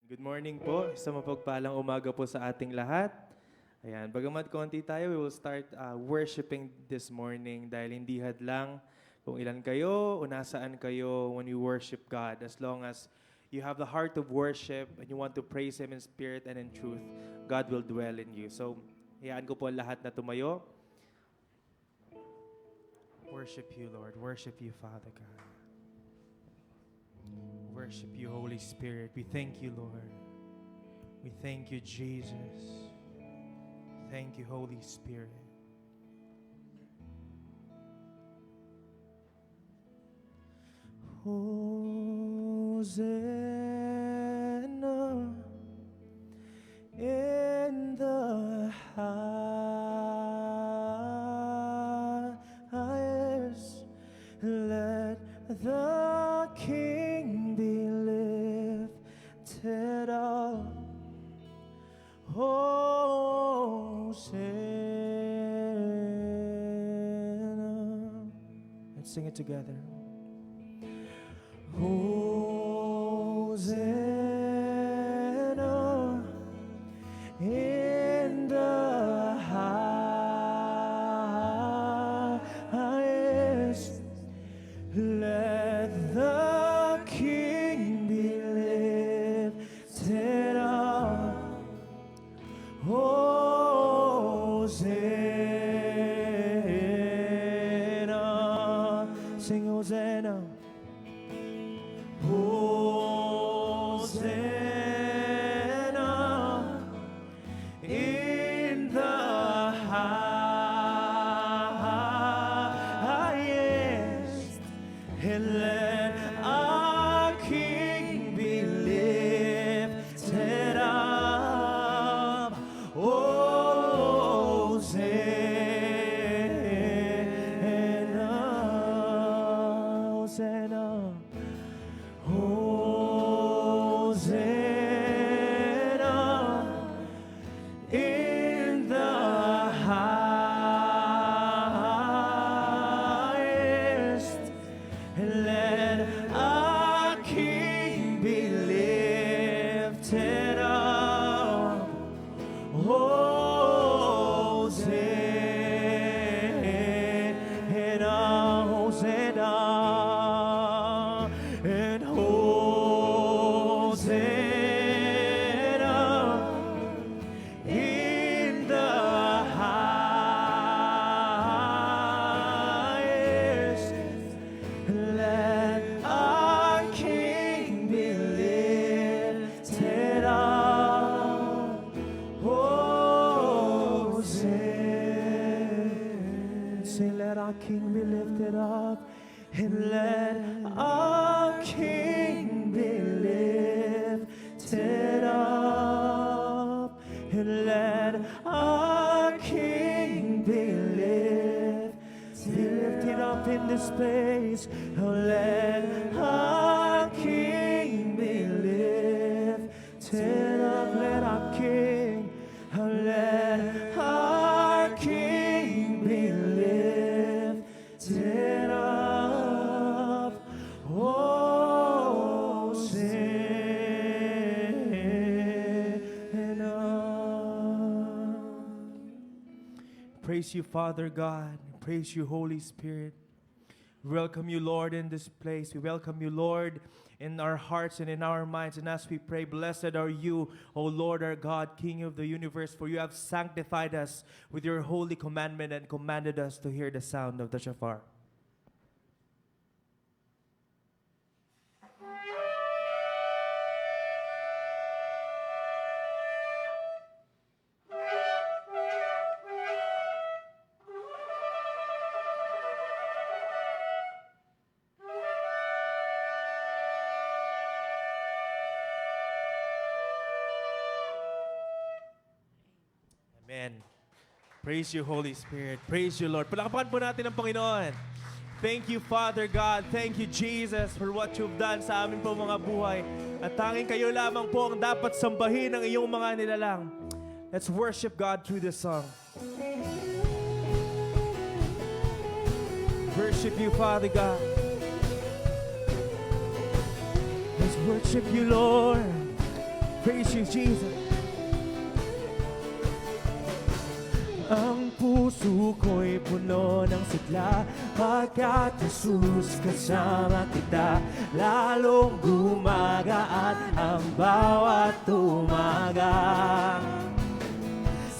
Good morning po. Sa mapagpalang umaga po sa ating lahat. Ayan, bagamat konti tayo, we will start worshiping this morning dahil hindi hadlang kung ilan kayo o nasaan kayo when you worship God. As long as you have the heart of worship and you want to praise Him in spirit and in truth, God will dwell in you. So, hayaan ko po lahat na tumayo. Worship you, Lord. Worship you, Father God. Worship you, Holy Spirit. We thank you, Lord. We thank you, Jesus. Thank you, Holy Spirit. Hosanna in the highest. Let the King be lifted up. Hosanna. Let's sing it together. Hosanna in the highest. Let the King be lifted up. Hosanna. Sing Hosanna. Hosanna in the highest, and let our King be lifted up. Hosanna, Hosanna. Hosanna in the highest, and let our King be lifted up. Hosanna, Hosanna, and Hosanna in the highest. Let our King be lifted up. Hosanna. Say, let our King be lifted up, and let our King be lifted up, and let our King be lifted up in this place. Oh, let our King be lifted up. Let our King, oh, let our King be lifted up. Hosanna. Praise you, Father God. Praise you, Holy Spirit. We welcome you, Lord, in this place. We welcome you, Lord, in our hearts and in our minds. And as we pray, blessed are you, O Lord our God, King of the universe, for you have sanctified us with your holy commandment and commanded us to hear the sound of the shofar. Amen. Praise you, Holy Spirit. Praise you, Lord. Palakpakan po natin ang Panginoon. Thank you, Father God. Thank you, Jesus, for what you've done sa amin po mga buhay. At tanging kayo lamang po ang dapat sambahin ng iyong mga nilalang. Let's worship God through this song. Worship you, Father God. Let's worship you, Lord. Praise you, Jesus. Ang puso ko'y puno ng sigla, pagkat Jesus kasama kita, lalong gumagaan ang bawat umaga.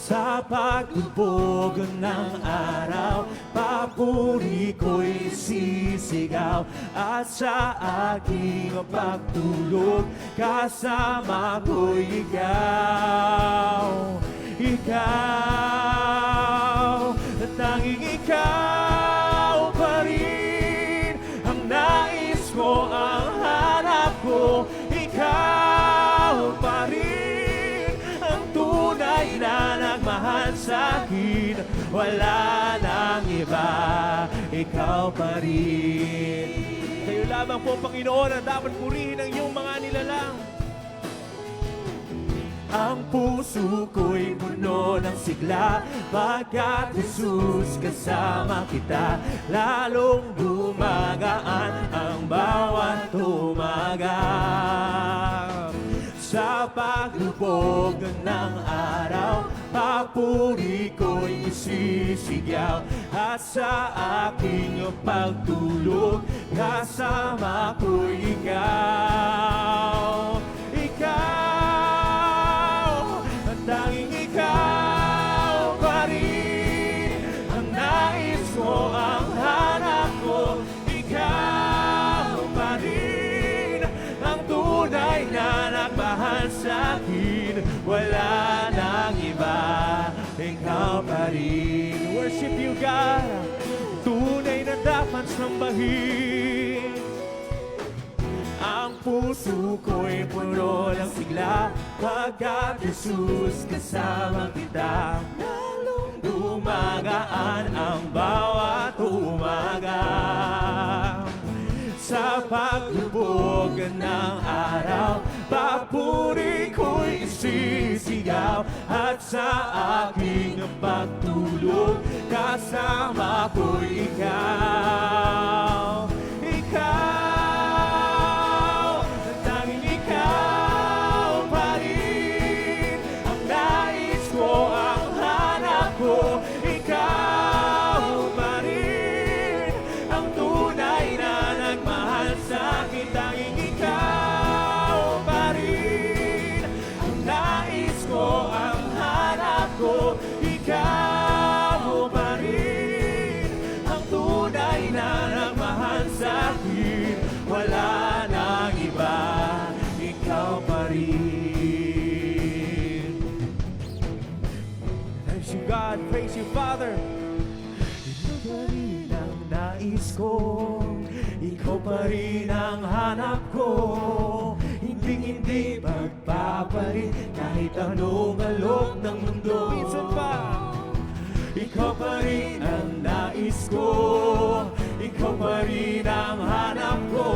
Sa paglubog ng araw, papuri ko'y sisigaw, at sa aking pagtulog, kasama ko'y ikaw. Ikaw, tanging ikaw pa rin ang nais ko, ang hanap ko. Ikaw pa rin ang tunay na nagmahal sa'kin. Wala nang iba, ikaw pa rin. Kayo lamang po, Panginoon, ang dapat purihin ang iyong mga nilalang. Ang puso ko'y puno ng sigla, pagkat Jesus kasama kita, lalong gumagaan ang bawat umaga. Sa paglubog ng araw, papuri ko'y isisigaw, at sa aking pagtulog, kasama ko'y ikaw. Tanging ikaw pa rin ang nais ko, ang hanap ko. Ikaw pa rin ang tunay na nagmahal sa'kin. Wala nang iba, ikaw pa rin. Worship you, God, tunay na dapat sambahin. Ang puso ko'y puno ng sigla, pagkat Jesus kasama kita, lalong gumagaan ang bawat umaga. Sa paglubog ng araw, papuri ko'y isisigaw, at sa aking pagtulog, kasama ko'y ikaw. Wala nang iba, ikaw pa rin. Praise you, God. Praise you, Father. Ikaw pa rin ang nais ko, ikaw pa rin ang hanap ko. Hindi pagpapalit kahit anong alok ng mundo. Minsan pa, ikaw pa rin ang nais ko, ikaw pa rin ang hanap ko.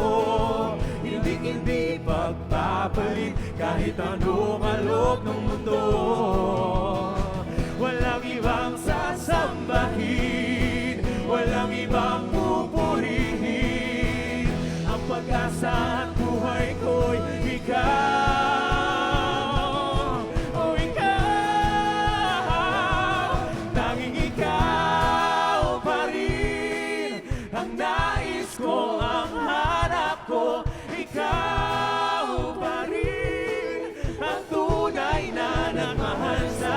Hindi pagpapalit kahit anong alok ng mundo. Walang ibang sasambahin, walang ibang pupurihin. Ang pag-asa at buhay ko'y ikaw. Oh, ikaw, tanging ikaw pa rin ang nais ko, ang hanap ko. Ikaw pa rin ang tunay na nagmahal sa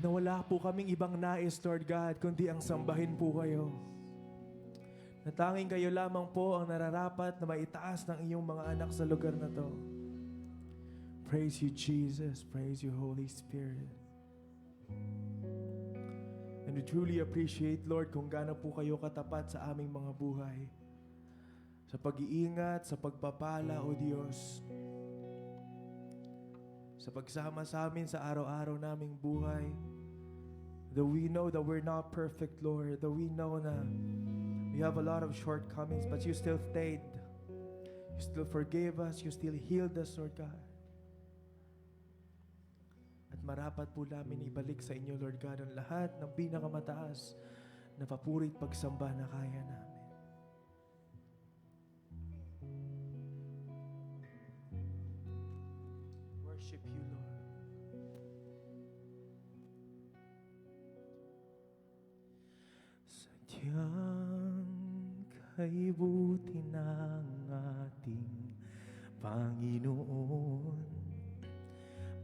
na wala po kaming ibang nais, Lord God, kundi ang sambahin po kayo. Na tanging kayo lamang po ang nararapat na maitaas ng iyong mga anak sa lugar na to. Praise you, Jesus. Praise you, Holy Spirit. And we truly appreciate, Lord, kung gaano po kayo katapat sa aming mga buhay. Sa pag-iingat, sa pagpapala, O Diyos. Sa pagsama sa amin sa araw-araw naming buhay. Though we know that we're not perfect, Lord. Though we know na we have a lot of shortcomings, but you still stayed. You still forgave us. You still healed us, Lord God. At marapat po namin ibalik sa inyo, Lord God, ang lahat ng pinakamataas na papuri at pagsamba na kaya namin. Worship you, Lord. Sadyang kay buti ng ating Panginoon,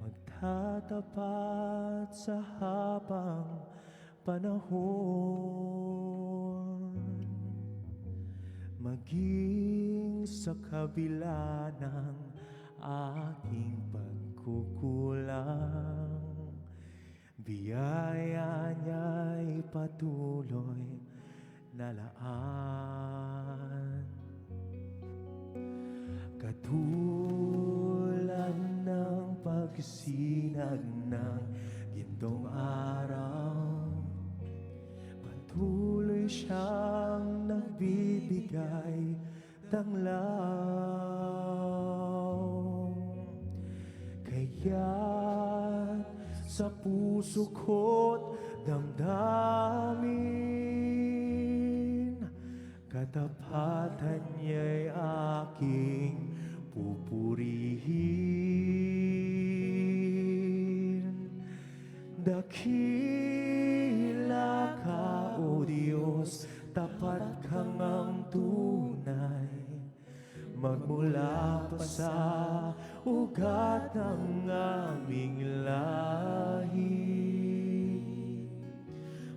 magtatapat sa habang panahon, maging sa kabila ng aking pagkukulang, biyaya niya'y patuloy na laan. Katulad ng pagsinag ng gintong araw, patuloy siyang nagbibigay tanglaw. Kaya sa puso ko't damdamin, katapatan niya'y aking pupurihin. Dakila ka, O Diyos, tapat kang ang tunay, magmula pa sa ugat ng aming lahi.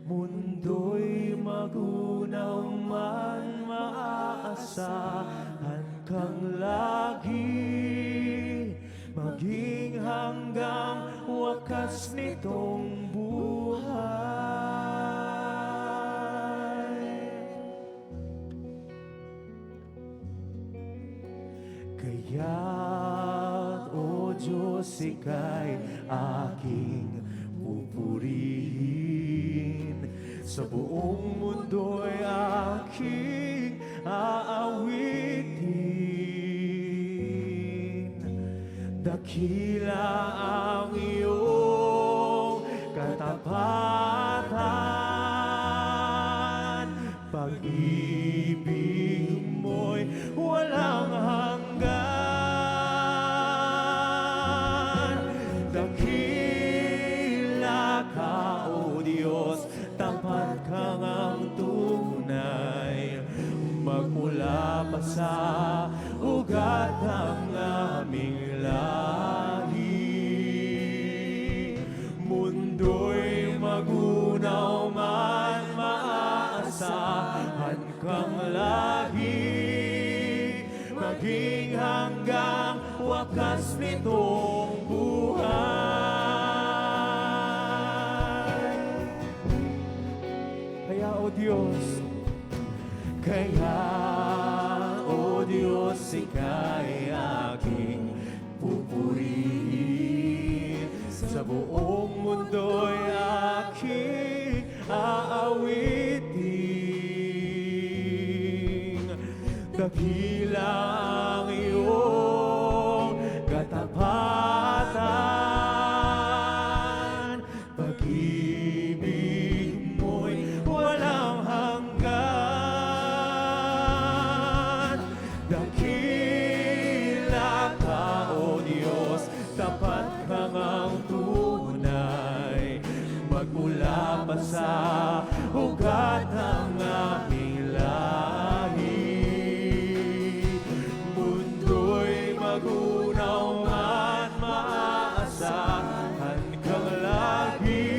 Mundo'y magunaw man, maaasahan kang lagi, maging hanggang wakas nitong buhay. Kaya, O Diyos, ika'y aking pupurihin, sa buong mundo'y aking aawitin. Dakila ang iyong katapatan, pag-ibig mo'y walang hanggan. Dakila ka, O Diyos, tapat kang ang tunay, magmula pa sa ugat ng aming lahi. Mundo'y magunaw man, maaasahan kang lagi, maging hanggang wakas nitong buhay. Kaya, O Diyos, O Diyos, ika'y aking pupurihin, sa buong mundo'y aking aawitin. Dakila ang iyong katapatan, pag-ibig mo'y walang hanggan. Dakila ka, O Diyos, tapat kang ang tunay, magmula pa sa ugat ng aming lahi. Mundo'y magunaw man, maaasahan kang lagi,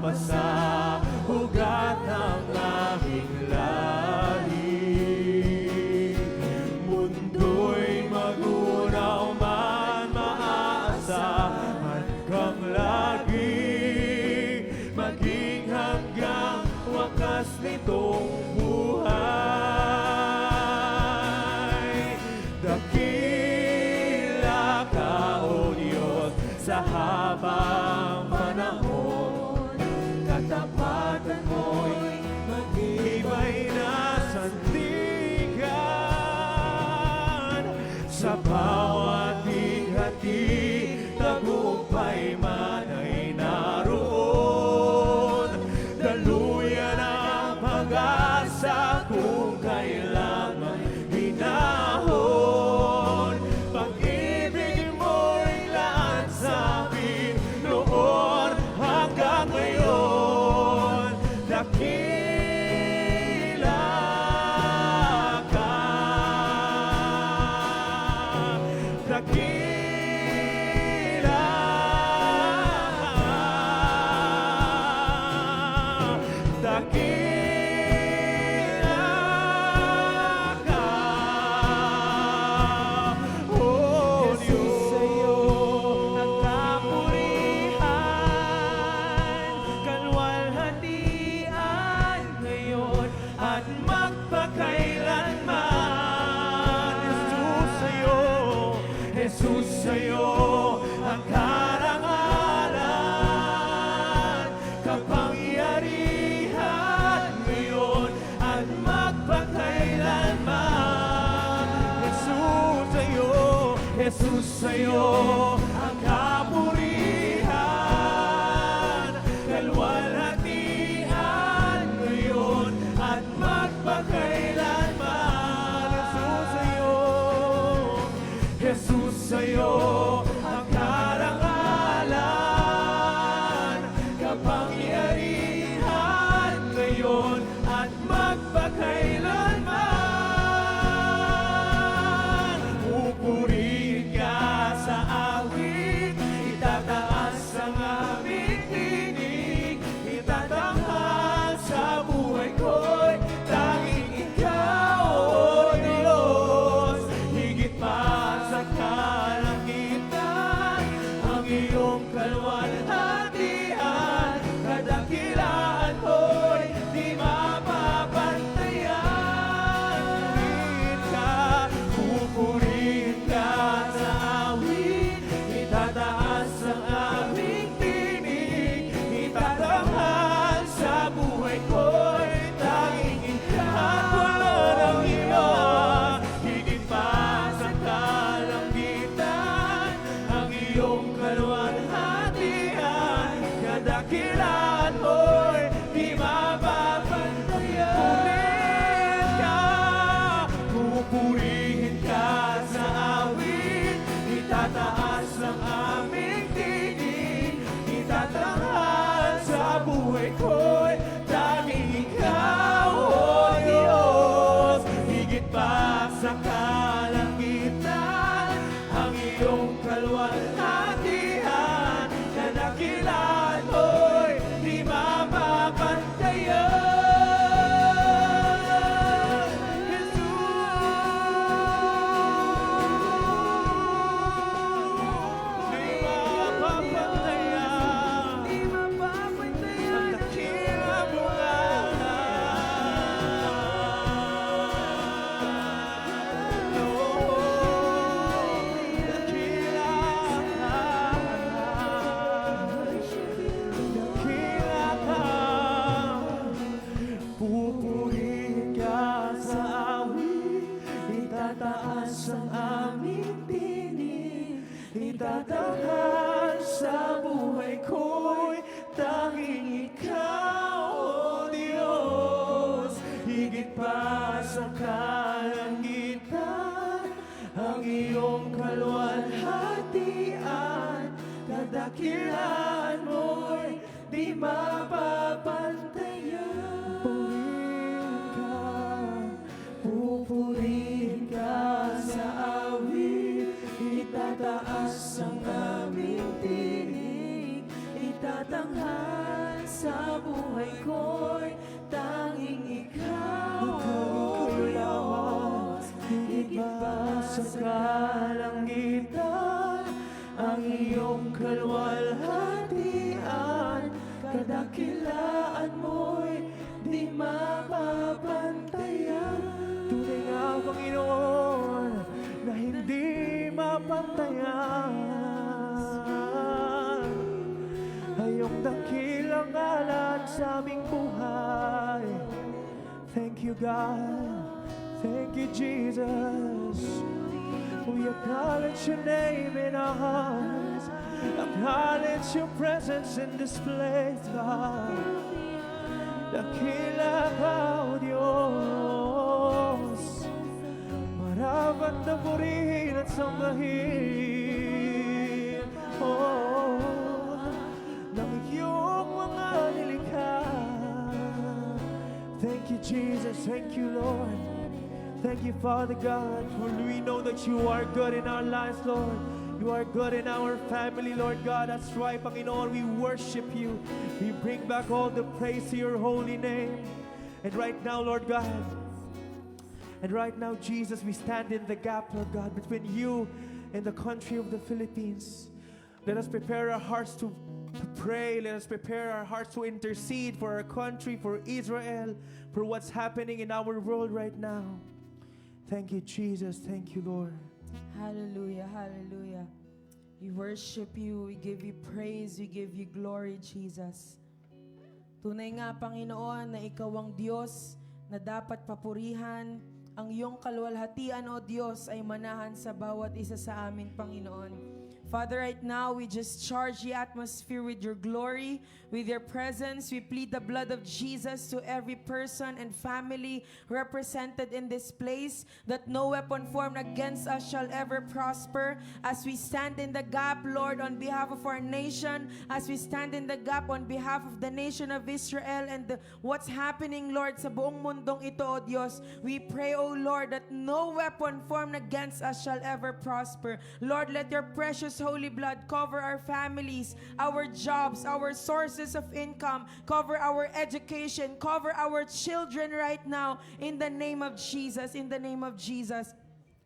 kasama sa ugat ng aming lahi. Mundo'y magunaw man, maaasahan kang lagi, maging hanggang wakas nitong buhay. Dakila ka, O Diyos, sa habang panahon, katapatan mo'y mag-ibay na sandigan. Sa bawat hati, tagumpay man ay naroon. Daluyan ang pag-asa kung kailangan hinahon. Pag-ibig mo'y lahat sa amin noon hanggang ngayon. Dakila ka, dakila ka, dakila ka, O Diyos. Sa'yo ang kapurihan, kalwalhatian ngayon at magpakailanman. Jesus, sa'yo, Jesus, sa'yo ang karangalan, kapangyarihan ngayon at magpakailanman. Jesus, sa'yo, Jesus, sa'yo ang kapurihan, kalwalhatian ngayon at magpakailanman. Jesus, sa'yo, Jesus, sa'yo ang karangalan, kapangyarihan ngayon at magpakailanman. Pupurihin ka sa awit, itataas ang aming tinig, itatanghal sa buhay ko'y tanging ikaw, O Diyos. Higit pa sa kalangitan, ang iyong kalwalhatian, kadakilaan mo'y di mapapantayan. Pupurihin ka sa awit, itataas ang aming tinig, itatanghal sa buhay ko'y tanging ikaw, walang iba. Higit pa sa kalangitan, ang iyong kalwalhatian, kadakilaan mo'y di mapapantayan. Pupurihin ka sa awit, itataas ang aming tinig, itatanghal sa buhay ko'y tanging ikaw, O Diyos. Higit pa sa kalangitan, ang iyong kalwalhatian, kadakilaan mo'y di mapapantayan. Pupurihin ka sa awit, itataas ang aming tinig, itatanghal sa buhay ko'y tanging ikaw, O Diyos. Higit pa sa kalangitan, ang iyong kalwalhatian, kadakilaan mo'y di mapapantayan. Pupurihin ka sa awit, itataas ang aming tinig, itatanghal sa sa buhay ko'y tanging ikaw. Ikaw higit pa sa kalangitan, ang iyong kalwalhatian, kadakilaan mo'y di mapapantayan. Tunay nga, Panginoon, na hindi mapantayan ay iyong dakilang ngalan sa aming buhay. Thank you, God. Thank you, Jesus. We acknowledge your name in our hearts. Acknowledge your presence in this place, God. Dakila ka, O Diyos. Marapat na purihin at sambahin. Oh, ng iyong mga nilikha. Thank you, Jesus. Thank you, Lord. Thank you, Father God, for we know that you are good in our lives, Lord. You are good in our family, Lord God. That's right, Panginoon. We worship you. We bring back all the praise to your holy name. And right now, Lord God, and right now, Jesus, we stand in the gap, Lord God, between you and the country of the Philippines. Let us prepare our hearts to pray. Let us prepare our hearts to intercede for our country, for Israel, for what's happening in our world right now. Thank you, Jesus. Thank you, Lord. Hallelujah, hallelujah. We worship you, we give you praise, we give you glory, Jesus. Tunay nga, Panginoon, na ikaw ang Diyos na dapat papurihan. Ang iyong kalwalhatian, O Diyos, ay manahan sa bawat isa sa amin, Panginoon. Father, right now, we just charge the atmosphere with your glory, with your presence. We plead the blood of Jesus to every person and family represented in this place, that no weapon formed against us shall ever prosper. As we stand in the gap, Lord, on behalf of our nation, as we stand in the gap on behalf of the nation of Israel and what's happening, Lord, sa buong mundong ito, O Diyos, we pray, O Lord, that no weapon formed against us shall ever prosper. Lord, let your precious holy blood cover our families, our jobs, our sources of income, cover our education, cover our children right now in the name of Jesus, in the name of Jesus.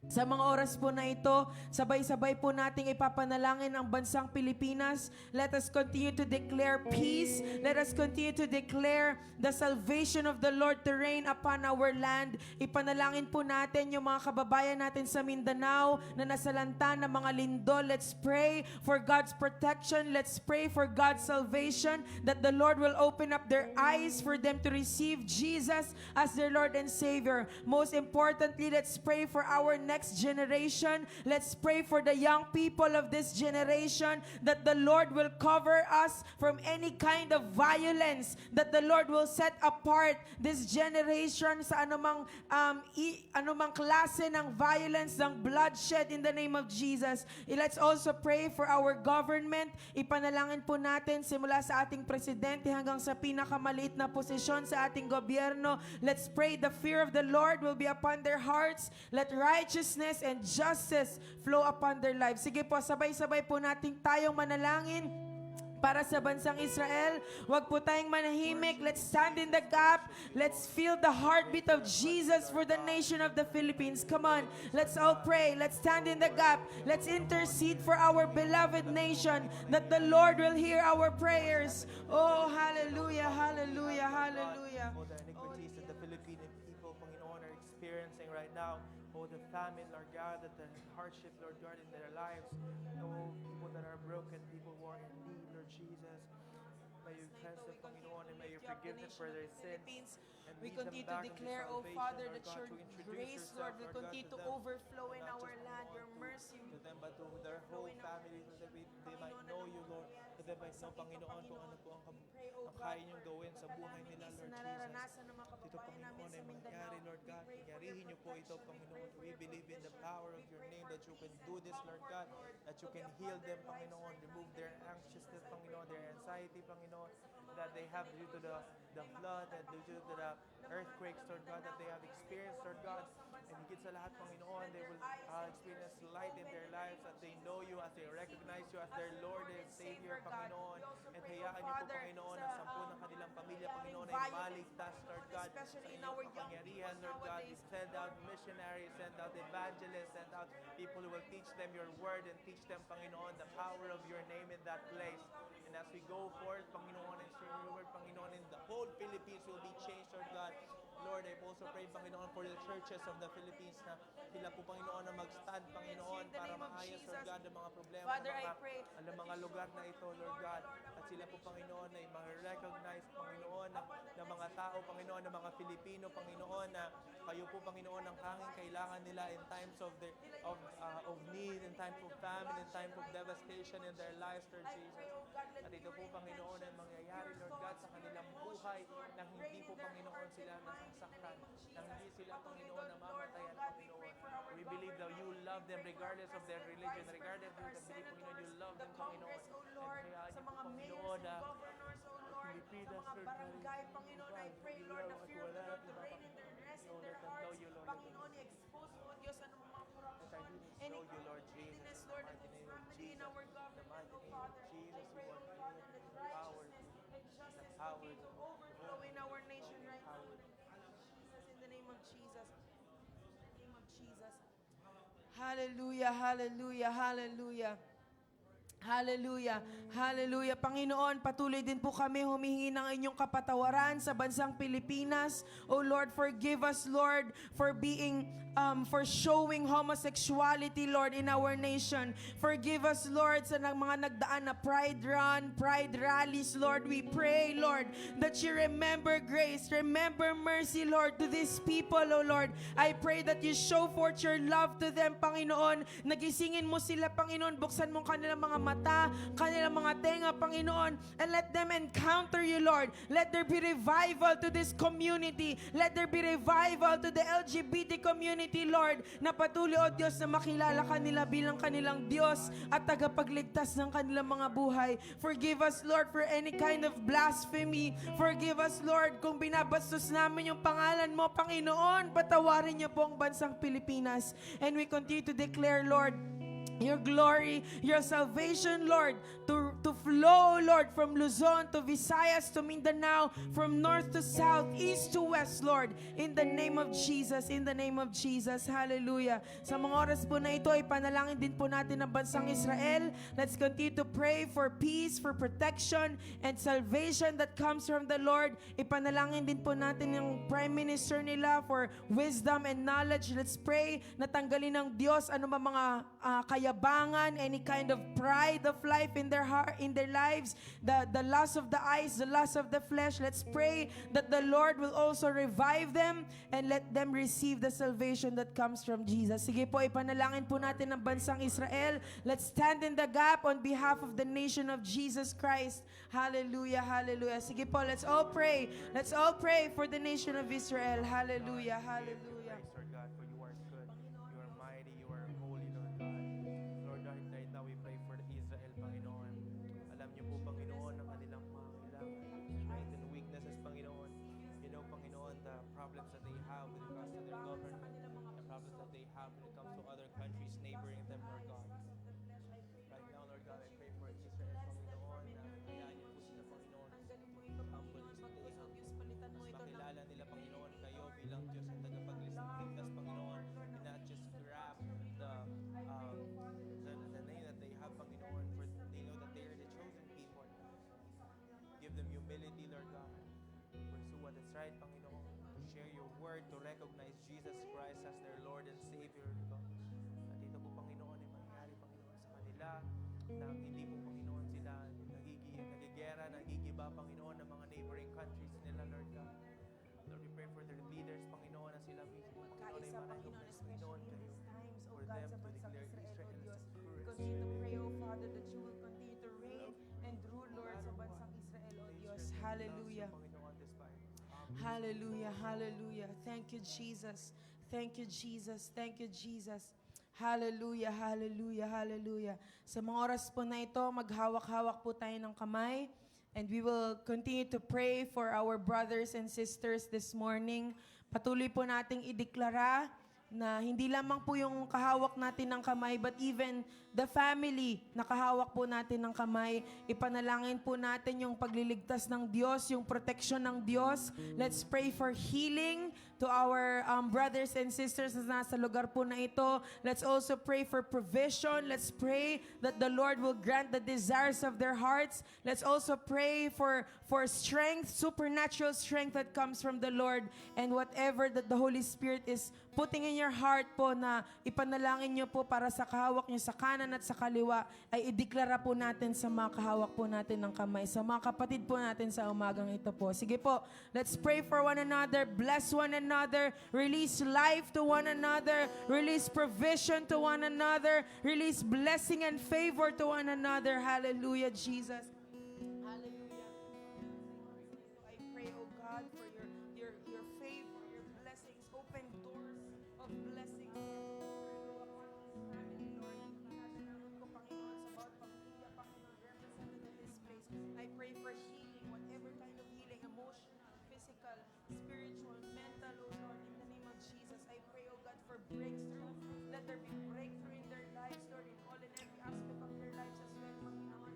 Sa mga oras po na ito, sabay-sabay po nating ipapanalangin ang bansang Pilipinas. Let us continue to declare peace. Let us continue to declare the salvation of the Lord to reign upon our land. Ipanalangin po natin yung mga kababayan natin sa Mindanao na nasalanta ng mga lindol. Let's pray for God's protection. Let's pray for God's salvation, that the Lord will open up their eyes for them to receive Jesus as their Lord and Savior. Most importantly, let's pray for our next generation. Let's pray for the young people of this generation, that the Lord will cover us from any kind of violence, that the Lord will set apart this generation sa anumang klase ng violence, ng bloodshed in the name of Jesus. Let's also pray for our government. Ipanalangin po natin simula sa ating presidente hanggang sa pinakamaliit na posisyon sa ating gobyerno. Let's pray the fear of the Lord will be upon their hearts. Let righteousness and justice flow upon their lives. Sige po, sabay-sabay po nating tayong manalangin para sa bansang Israel. Huwag po tayong manahimik. Let's stand in the gap. Let's feel the heartbeat of Jesus for the nation of the Philippines. Come on, let's all pray. Let's stand in the gap. Let's intercede for our beloved nation, that the Lord will hear our prayers. Oh, hallelujah, hallelujah, hallelujah. Oh, the iniquities that the Filipino people, Panginoon, are experiencing right now. Oh, the famine, Lord God, that the hardship, Lord God, in their lives. Oh, people that are broken, people who are in need, Lord Jesus. May you cleanse them, Panginoon, and may you forgive them for their sins. And We lead them continue to back into declare, oh salvation, Father, Lord that God, your to introduce grace, yourself, Lord, will Lord God, continue to to them. overflow in Not our just, land. Panginoon, Your mercy to them, but to their whole family, so that they might know you, Lord. That they might know, Panginoon, kung ano po ang kaya niyong gawin sa buhay nila, Lord Jesus. Dito, Panginoon, ay mangyari, Lord God. Pagyarihin niyo po ito, Panginoon. We believe in the power of your name, that you can do this, Lord God. That you can heal them, Panginoon. Remove their anxiousness, Panginoon, their anxiety, Panginoon, that they have due to the flood, that due to the earthquakes, Lord God, that they have experienced, Lord God. And higit sa lahat, Panginoon, they will experience light in their lives, that they know you, as they recognize you as their Lord and Savior, Panginoon. And hayaan niyo po, Father, Panginoon, sa, na 10 ng kanilang pamilya, Panginoon, ay environment, maligtas, Lord God, sa especially in inyong our young kapangyarihan, people Lord God. nowadays. Send out missionaries, send out evangelists, send out people who will teach them your word and teach them, Panginoon, the power of your name in that place. And as we go forth, Panginoon, and share your word, Panginoon, in the whole Philippines will be changed, Lord God. Lord, I also pray, Panginoon, for the churches of the Philippines na sila po, Panginoon, na mag-stand, Panginoon, in the para name of maayos, Lord Jesus. God, ang mga problema Father, ng I mga, pray ng mga lugar na ito, Lord God. At sila po, Panginoon, ay ma-recognize, Panginoon, ng mga tao, Panginoon, ng mga Pilipino, Panginoon, na kayo po, Panginoon, ang tanging kailangan nila in times of need, in times of famine, in times of devastation in their lives, Lord Jesus. At ito po, Panginoon, ang mangyayari, Lord God, sa kanilang buhay, nang hindi po, Panginoon, sila nasasaktan, nang hindi sila, Panginoon, namamatayan, Panginoon. We believe that you love them regardless of their religion, regardless of their belief, Panginoon, you love them, Panginoon. And hayaan sa niyo po, mga mayors Panginoon, and na governors, O Lord, sa Pilipinas, mga Lord barangay, God, Panginoon, I pray, Lord, the fear of the Lord to reign in their rest in their hearts. Panginoon, i-expose mo, Diyos, anong mga corruption, any know you, Lord Jesus, greediness, in the Lord, mighty that is name of happening in Jesus, our the government, mighty O name of Father. I Jesus, pray, you O are Father, that power, righteousness and the justice power, continue to overflow in our nation right now. In the name of Jesus, in the name of Jesus. Hallelujah, hallelujah, hallelujah. Hallelujah. Hallelujah. Panginoon, patuloy din po kami humihingi ng inyong kapatawaran sa bansang Pilipinas. Oh Lord, forgive us, Lord, for for showing homosexuality, Lord, in our nation. Forgive us, Lord, sa mga nagdaan na pride run, pride rallies, Lord. We pray, Lord, that you remember grace, remember mercy, Lord, to these people, oh Lord. I pray that you show forth your love to them, Panginoon. Nagisingin mo sila, Panginoon. Buksan mo kanilang mga mata, kanilang mga tenga, Panginoon, and let them encounter you, Lord. Let there be revival to this community. Let there be revival to the LGBT community, Lord, na patuloy, O Diyos, na makilala kanila bilang kanilang Diyos at tagapagligtas ng kanilang mga buhay. Forgive us, Lord, for any kind of blasphemy. Forgive us, Lord, kung binabastos namin yung pangalan mo, Panginoon. Patawarin niyo po ang bansang Pilipinas. And we continue to declare, Lord, your glory, your salvation, Lord, to flow, Lord, from Luzon to Visayas to Mindanao, from north to south, east to west, Lord, in the name of Jesus, in the name of Jesus. Hallelujah. Sa mga oras po na ito, ipanalangin din po natin ang bansang Israel. Let's continue to pray for peace, for protection, and salvation that comes from the Lord. Ipanalangin din po natin yung Prime Minister nila for wisdom and knowledge. Let's pray na tanggalin ng Diyos ano ba mga kayabangan, any kind of pride of life in their heart, in their lives, the lust of the eyes, the lust of the flesh. Let's pray that the Lord will also revive them and let them receive the salvation that comes from Jesus. Sige po, ipanalangin po natin ang bansang Israel. Let's stand in the gap on behalf of the nation of Jesus Christ. Hallelujah, hallelujah. Sige po, let's all pray. Let's all pray for the nation of Israel. Hallelujah, hallelujah. Praise, Lord God, for you are good, you are mighty, you are holy, Lord God. Lord, right now we pray for Israel, Panginoon. Alam niyo po, Panginoon, ang kanilang mga kailangan, strength and weaknesses, Panginoon. You know, Panginoon, the problems that they have with regards to their government, the problems that they have when it comes to other countries neighboring them, Lord God. Right now, Lord God, I pray for Israel, Panginoon, na hayaan niyo po sila, Panginoon, humble as they have. Mas makilala nila, Panginoon, kayo bilang Diyos at tagapagligtas, Panginoon, and not just grab the name that they have, Panginoon, for they know that they are the chosen people. Give them humility, Lord God. Pursue what is right, Panginoon. To share your word, to recognize Jesus Christ as their Lord and Savior, Lord God. At ito po, Panginoon, ay mangyayari, Panginoon, sa kanila na hindi po, Panginoon, sila nagigera, nagigiba, Panginoon, ng mga neighboring countries nila, Lord God. Lord, we pray for their leaders, Panginoon, na sila mismo, Panginoon, ay ma-recognize, Panginoon, kayo. For them to declare Israel as the purest. Continue to pray, O Father, that you will continue to reign and rule, Lord, sa bansang Israel, O Diyos. Hallelujah. Hallelujah, hallelujah. Thank you, Jesus. Thank you, Jesus. Thank you, Jesus. Hallelujah, hallelujah, hallelujah. Sa mga oras po na ito, maghawak-hawak po tayo ng kamay. And we will continue to pray for our brothers and sisters this morning. Patuloy po nating ideklara na hindi lamang po yung kahawak natin ng kamay, but even the family, nakahawak po natin ng kamay. Ipanalangin po natin yung pagliligtas ng Diyos, yung protection ng Diyos. Let's pray for healing to our brothers and sisters na nasa lugar po na ito. Let's also pray for provision. Let's pray that the Lord will grant the desires of their hearts. Let's also pray for strength, supernatural strength that comes from the Lord. And whatever that the Holy Spirit is putting in your heart po na ipanalangin nyo po para sa kahawak nyo sa kanan at sa kaliwa, ay ideklara po natin sa mga kahawak po natin ng kamay, sa mga kapatid po natin sa umagang ito po. Sige po, let's pray for one another, bless one another, release life to one another, release provision to one another, release blessing and favor to one another. Hallelujah, Jesus. Hallelujah. I pray, oh God, for your favor, your blessings, open doors of blessings. Family, Lord, salamat po, Panginoon, sa bawat pamilya, Panginoon, represented in this place. I pray for healing, whatever kind of healing, emotional, physical, spiritual, mental, oh Lord, in the name of Jesus. I pray, oh God, for breakthrough. Let there be breakthrough in their lives, Lord, in all and every aspect of their lives as well, Panginoon.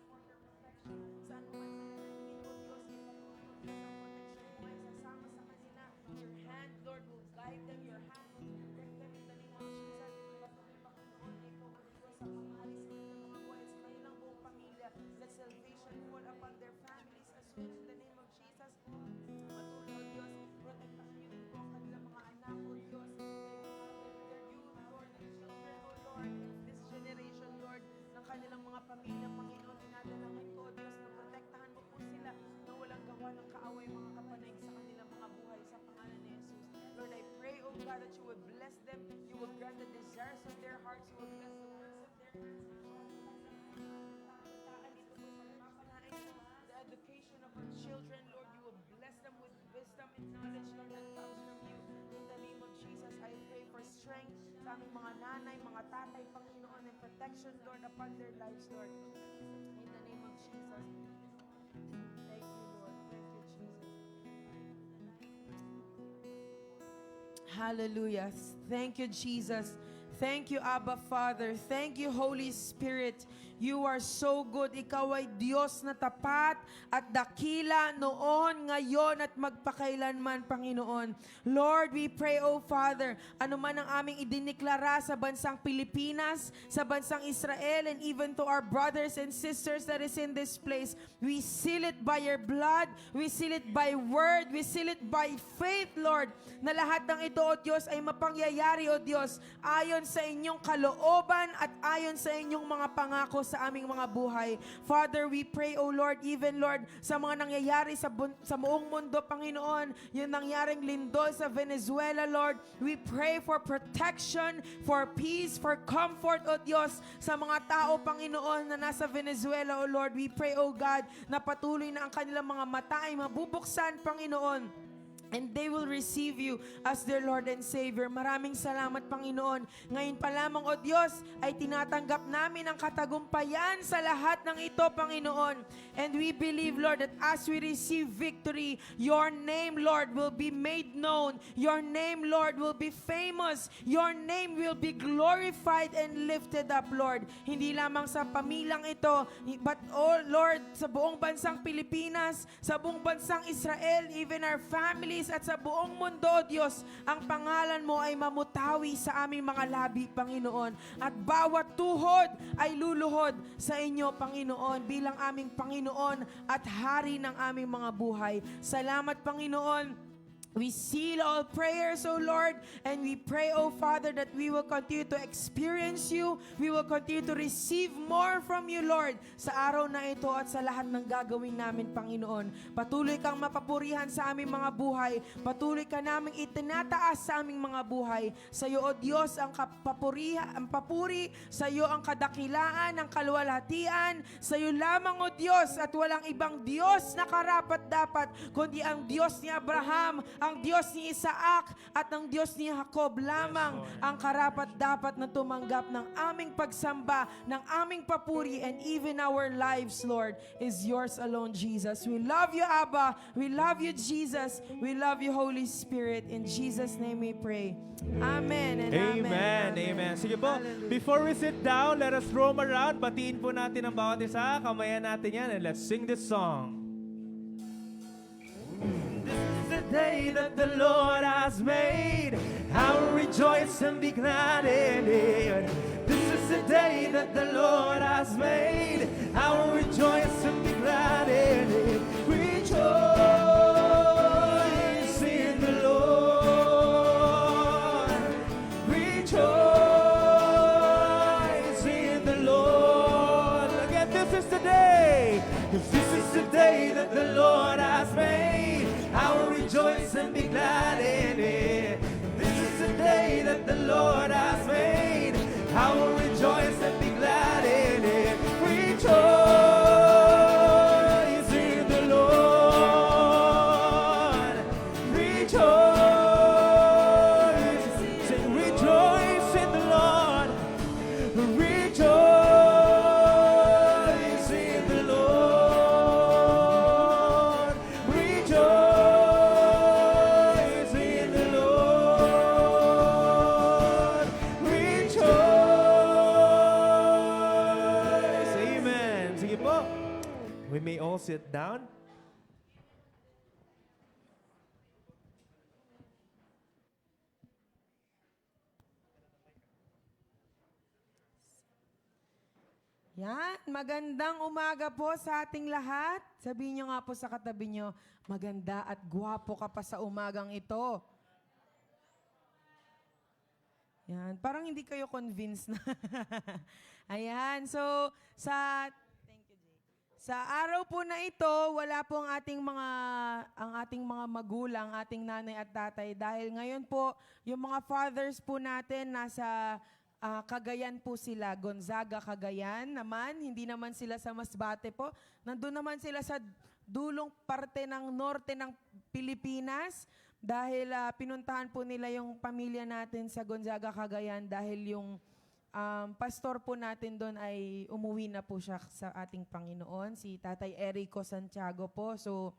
For your protection, saan mo man sila nangingin, O Diyos, ipatuloy mo, Diyos, ang protection mo ay sasama sa kanila. Your hand, Lord, will guide them. Your hand will protect them in the name of Jesus. Patuloy, Panginoon, na ito, O Diyos, ang pag-alis ng mga buhay sa kanilang buong pamilya. Let salvation fall upon their families as well in the name of Jesus. Patuloy, O Diyos, protektahan niyo din po ang kanilang mga anak, O Diyos. Their youth, Lord, their children, O Lord, this generation, Lord, ng kanilang mga pamilya, Panginoon, dinadalangin ko, O Diyos, na protektahan mo po sila na walang gawa ng kaaway, mga kapanay sa kanilang mga buhay sa pangalan ni Jesus. Lord, I pray, O God, that you would bless them, you will grant the desires of their hearts, you will bless the works of their hands. The education of our children, Lord, you will bless them with wisdom and knowledge, Lord, that comes from you. In the name of Jesus, I pray for strength sa aming mga nanay, mga tatay, Panginoon, and protection, Lord, upon their lives, Lord. In the name of Jesus. Thank you, Lord. Thank you, Jesus. Hallelujah. Thank you, Jesus. Thank you, Abba Father. Thank you, Holy Spirit. You are so good. Ikaw ay Diyos na tapat at dakila noon, ngayon at magpakailanman, Panginoon. Lord, we pray, oh Father, ano man ang aming idiniklara sa bansang Pilipinas, sa bansang Israel, and even to our brothers and sisters that is in this place, we seal it by your blood, we seal it by word, we seal it by faith, Lord, na lahat ng ito, O Diyos, ay mapangyayari, O Diyos, ayon sa inyong kalooban at ayon sa inyong mga pangako sa aming mga buhay. Father, we pray, O Lord, even Lord, sa mga nangyayari sa buong mundo, Panginoon, yung nangyaring lindol sa Venezuela, Lord, we pray for protection, for peace, for comfort, O Diyos, sa mga tao, Panginoon, na nasa Venezuela, O Lord. We pray, O God, na patuloy na ang kanilang mga mata ay mabubuksan, Panginoon, and they will receive you as their Lord and Savior. Maraming salamat, Panginoon. Ngayon pa lamang, O Diyos, ay tinatanggap namin ang katagumpayan sa lahat ng ito, Panginoon. And we believe, Lord, that as we receive victory, your name, Lord, will be made known. Your name, Lord, will be famous. Your name will be glorified and lifted up, Lord. Hindi lamang sa pamilyang ito, but, oh Lord, sa buong bansang Pilipinas, sa buong bansang Israel, even our families, at sa buong mundo, O Diyos, ang pangalan mo ay mamutawi sa aming mga labi, Panginoon. At bawat tuhod ay luluhod sa inyo, Panginoon, bilang aming Panginoon at Hari ng aming mga buhay. Salamat, Panginoon. We seal all prayers, O Lord, and we pray, O Father, that we will continue to experience you. We will continue to receive more from you, Lord, sa araw na ito at sa lahat ng gagawin namin, Panginoon. Patuloy kang mapapurihan sa aming mga buhay. Patuloy ka naming itinataas sa aming mga buhay. Sa iyo, O Diyos, ang papuri, sa iyo ang kadakilaan, ang kaluwalhatian. Sa iyo lamang, O Diyos, at walang ibang Diyos na karapat-dapat, kundi ang Diyos ni Abraham, ang Diyos ni Isaac at ang Diyos ni Jacob lamang ang karapat-dapat na tumanggap ng aming pagsamba, ng aming papuri, and even our lives, Lord, is yours alone, Jesus. We love you, Abba. We love you, Jesus. We love you, Holy Spirit. In Jesus' name we pray. Amen and amen. Amen, amen. Sige po, Hallelujah. before we sit down, let us roam around. Batiin po natin ang bawat isa. Kamayan natin yan and let's sing this song. This is the day that the Lord has made. I will rejoice and be glad in it. This is the day that the Lord has made. I will rejoice and be glad in it. Rejoice in the Lord. Rejoice in the Lord. Again, this is the day. 'Cause this is the day that the Lord has made. I will rejoice and be glad in it. This is the day that the Lord has made. I will rejoice and be glad in it. Rejoice in the Lord. Rejoice. Sing rejoice in the Lord. Rejoice in the Lord. Rejoice in the Lord. Rejoice. Amen. Sige po. We may all sit down. Yan, magandang umaga po sa ating lahat. Sabihin nyo nga po sa katabi nyo, maganda at gwapo ka pa sa umagang ito. Yan, parang hindi kayo convinced na. Ayan, so thank you, Jay. Sa araw po na ito, wala po ang ating mga magulang, ating nanay at tatay dahil ngayon po yung mga fathers po natin nasa Cagayan po sila, Gonzaga, Cagayan naman. Hindi naman sila sa Masbate po. Nandun naman sila sa dulong parte ng norte ng Pilipinas dahil pinuntahan po nila yung pamilya natin sa Gonzaga, Cagayan dahil yung pastor po natin doon ay umuwi na po siya sa ating Panginoon, si Tatay Erico Santiago po. So,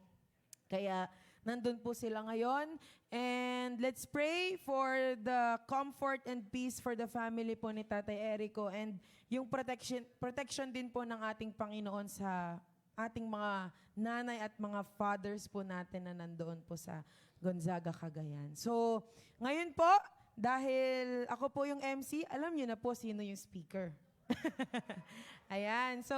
kaya nandun po sila ngayon. And let's pray for the comfort and peace for the family po ni Tatay Erico and yung protection din po ng ating Panginoon sa ating mga nanay at mga fathers po natin na nandoon po sa Gonzaga, Cagayan. So, ngayon po, dahil ako po yung MC, alam niyo na po sino yung speaker. Ayan. So,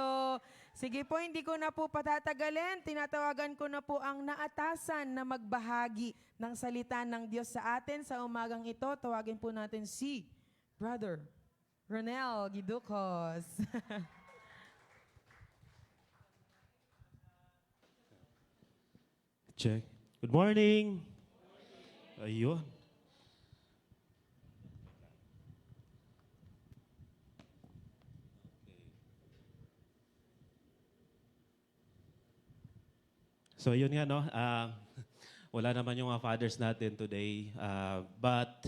sige po, hindi ko na po patatagalin. Tinatawagan ko na po ang naatasan na magbahagi ng salita ng Diyos sa atin sa umagang ito. Tawagin po natin si Brother Ronel Giducos. Check. Good morning. Ayun. So yun nga, no? Wala naman yung mga fathers natin today. But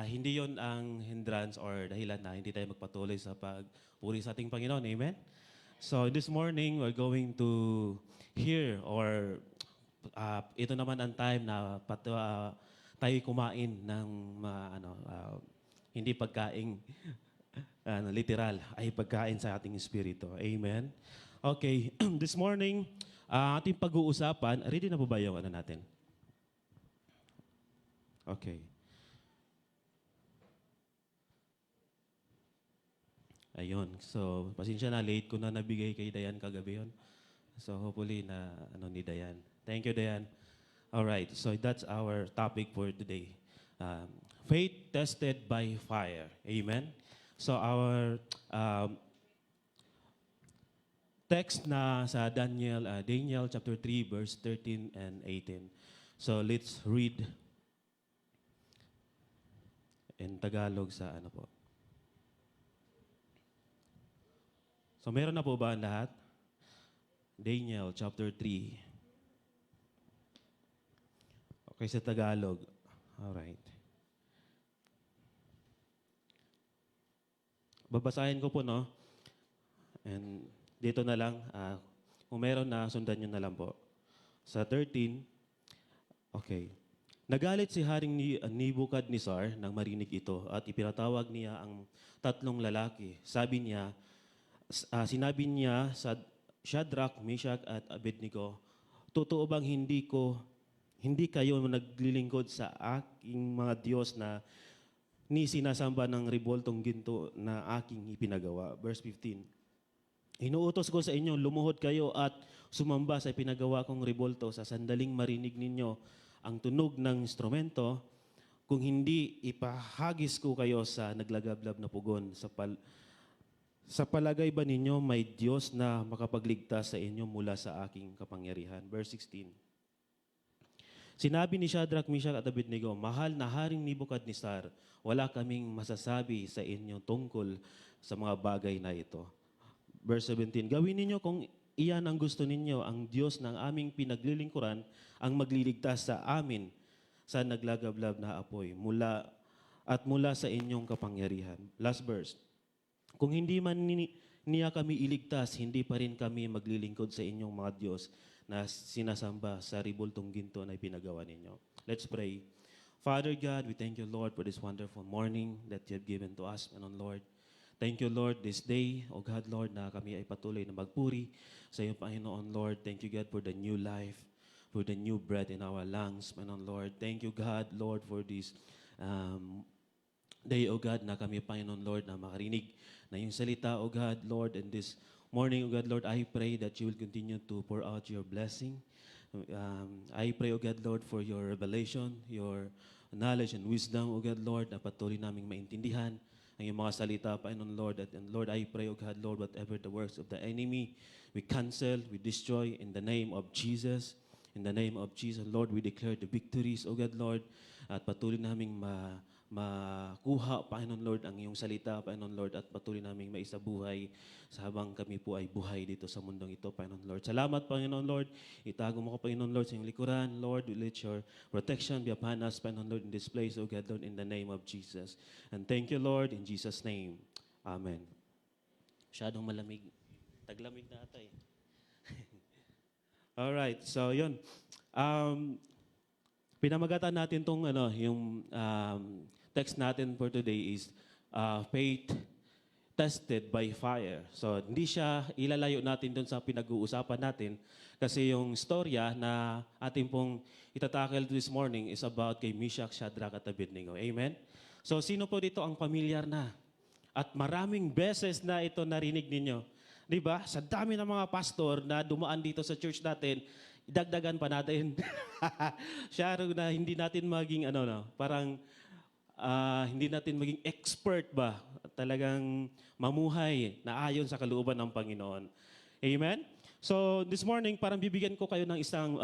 hindi yon ang hindrance or dahilan na hindi tayo magpatuloy sa pagpuri sa ating Panginoon. Amen? So this morning, we're going to hear or ito naman ang time na tayo kumain ng hindi pagkaing literal, ay pagkain sa ating espiritu. Amen? Okay, this morning, ating pag-uusapan, ready na po ba yung natin? Okay. Ayun. So, pasensya na, late ko na nabigay kay Dayan kagabi yun. So, hopefully na ni Dayan. Thank you, Dayan. All right. So, that's our topic for today. Faith tested by fire. Amen? So, our text na sa Daniel chapter 3, verse 13 and 18. So, let's read in Tagalog sa po. So, meron na po ba ang lahat? Daniel chapter 3. Okay, sa Tagalog. Alright. Babasahin ko po, no? And dito na lang, kung meron na, sundan nyo na lang po. Sa 13, okay. Nagalit si Haring Nebukadnezar nang marinig ito at ipinatawag niya ang tatlong lalaki. Sinabi niya sa Shadrach, Meshach at Abednego, totoo bang hindi kayo naglilingkod sa aking mga Diyos na ni sinasamba ng reboltong ginto na aking ipinagawa? Verse 15. Inuutos ko sa inyo, lumuhod kayo at sumamba sa ipinagawa kong rebolto sa sandaling marinig ninyo ang tunog ng instrumento, kung hindi ipahagis ko kayo sa naglagablab na pugon. Sa palagay ba ninyo may Diyos na makapagligtas sa inyo mula sa aking kapangyarihan? Verse 16. Sinabi ni Shadrach, Meshach at Abednego, mahal na Haring Nebukadnezar, wala kaming masasabi sa inyo tungkol sa mga bagay na ito. Verse 17, gawin ninyo kung iyan ang gusto ninyo, ang Diyos ng aming pinaglilingkuran ang magliligtas sa amin sa naglagablab na apoy mula sa inyong kapangyarihan. Last verse. Kung hindi man niya kami iligtas, hindi pa rin kami maglilingkod sa inyong mga Diyos na sinasamba sa ribultong ginto na ipinagawa ninyo. Let's pray. Father God, we thank you, Lord, for this wonderful morning that you have given to us, and Lord, thank you, Lord, this day, O God, Lord, na kami ay patuloy na magpuri sa iyo, Panginoon, Lord. Thank you, God, for the new life, for the new breath in our lungs, Panginoon, Lord. Thank you, God, Lord, for this day, O God, na kami, Panginoon, Lord, na makarinig na yung salita, O God, Lord, and this morning, O God, Lord, I pray that you will continue to pour out your blessing. I pray, O God, Lord, for your revelation, your knowledge and wisdom, O God, Lord, na patuloy naming maintindihan ang iyong mga salita, Panginoon, Lord. And Lord, I pray, O God, Lord, whatever the works of the enemy, we cancel, we destroy in the name of Jesus. In the name of Jesus, Lord, we declare the victories, O God, Lord, at patuloy naming makuha, Panginoon, Lord, ang iyong salita, Panginoon, Lord, at patuloy naming maisabuhay sa habang kami po ay buhay dito sa mundong ito, Panginoon, Lord. Salamat, Panginoon, Lord. Itago mo ko, Panginoon, Lord, sa iyong likuran. Lord, let your protection be upon us, Panginoon, Lord, in this place, O God, Lord, in the name of Jesus. And thank you, Lord, in Jesus' name. Amen. Masyadong malamig. Taglamig na ata eh. Alright, so yun. Pinamagatan natin tong yung text natin for today is faith tested by fire. So hindi siya ilalayo natin doon sa pinag-uusapan natin kasi yung storya na ating pong itatackle this morning is about kay Meshach, Shadrach at Abednego. Amen? So sino po dito ang pamilyar na? At maraming beses na ito narinig ninyo. Di ba? Sa dami ng mga pastor na dumaan dito sa church natin, idagdagan pa natin. Siya na hindi natin maging parang hindi natin maging expert ba? Talagang mamuhay na ayon sa kalooban ng Panginoon. Amen? So this morning, parang bibigyan ko kayo ng isang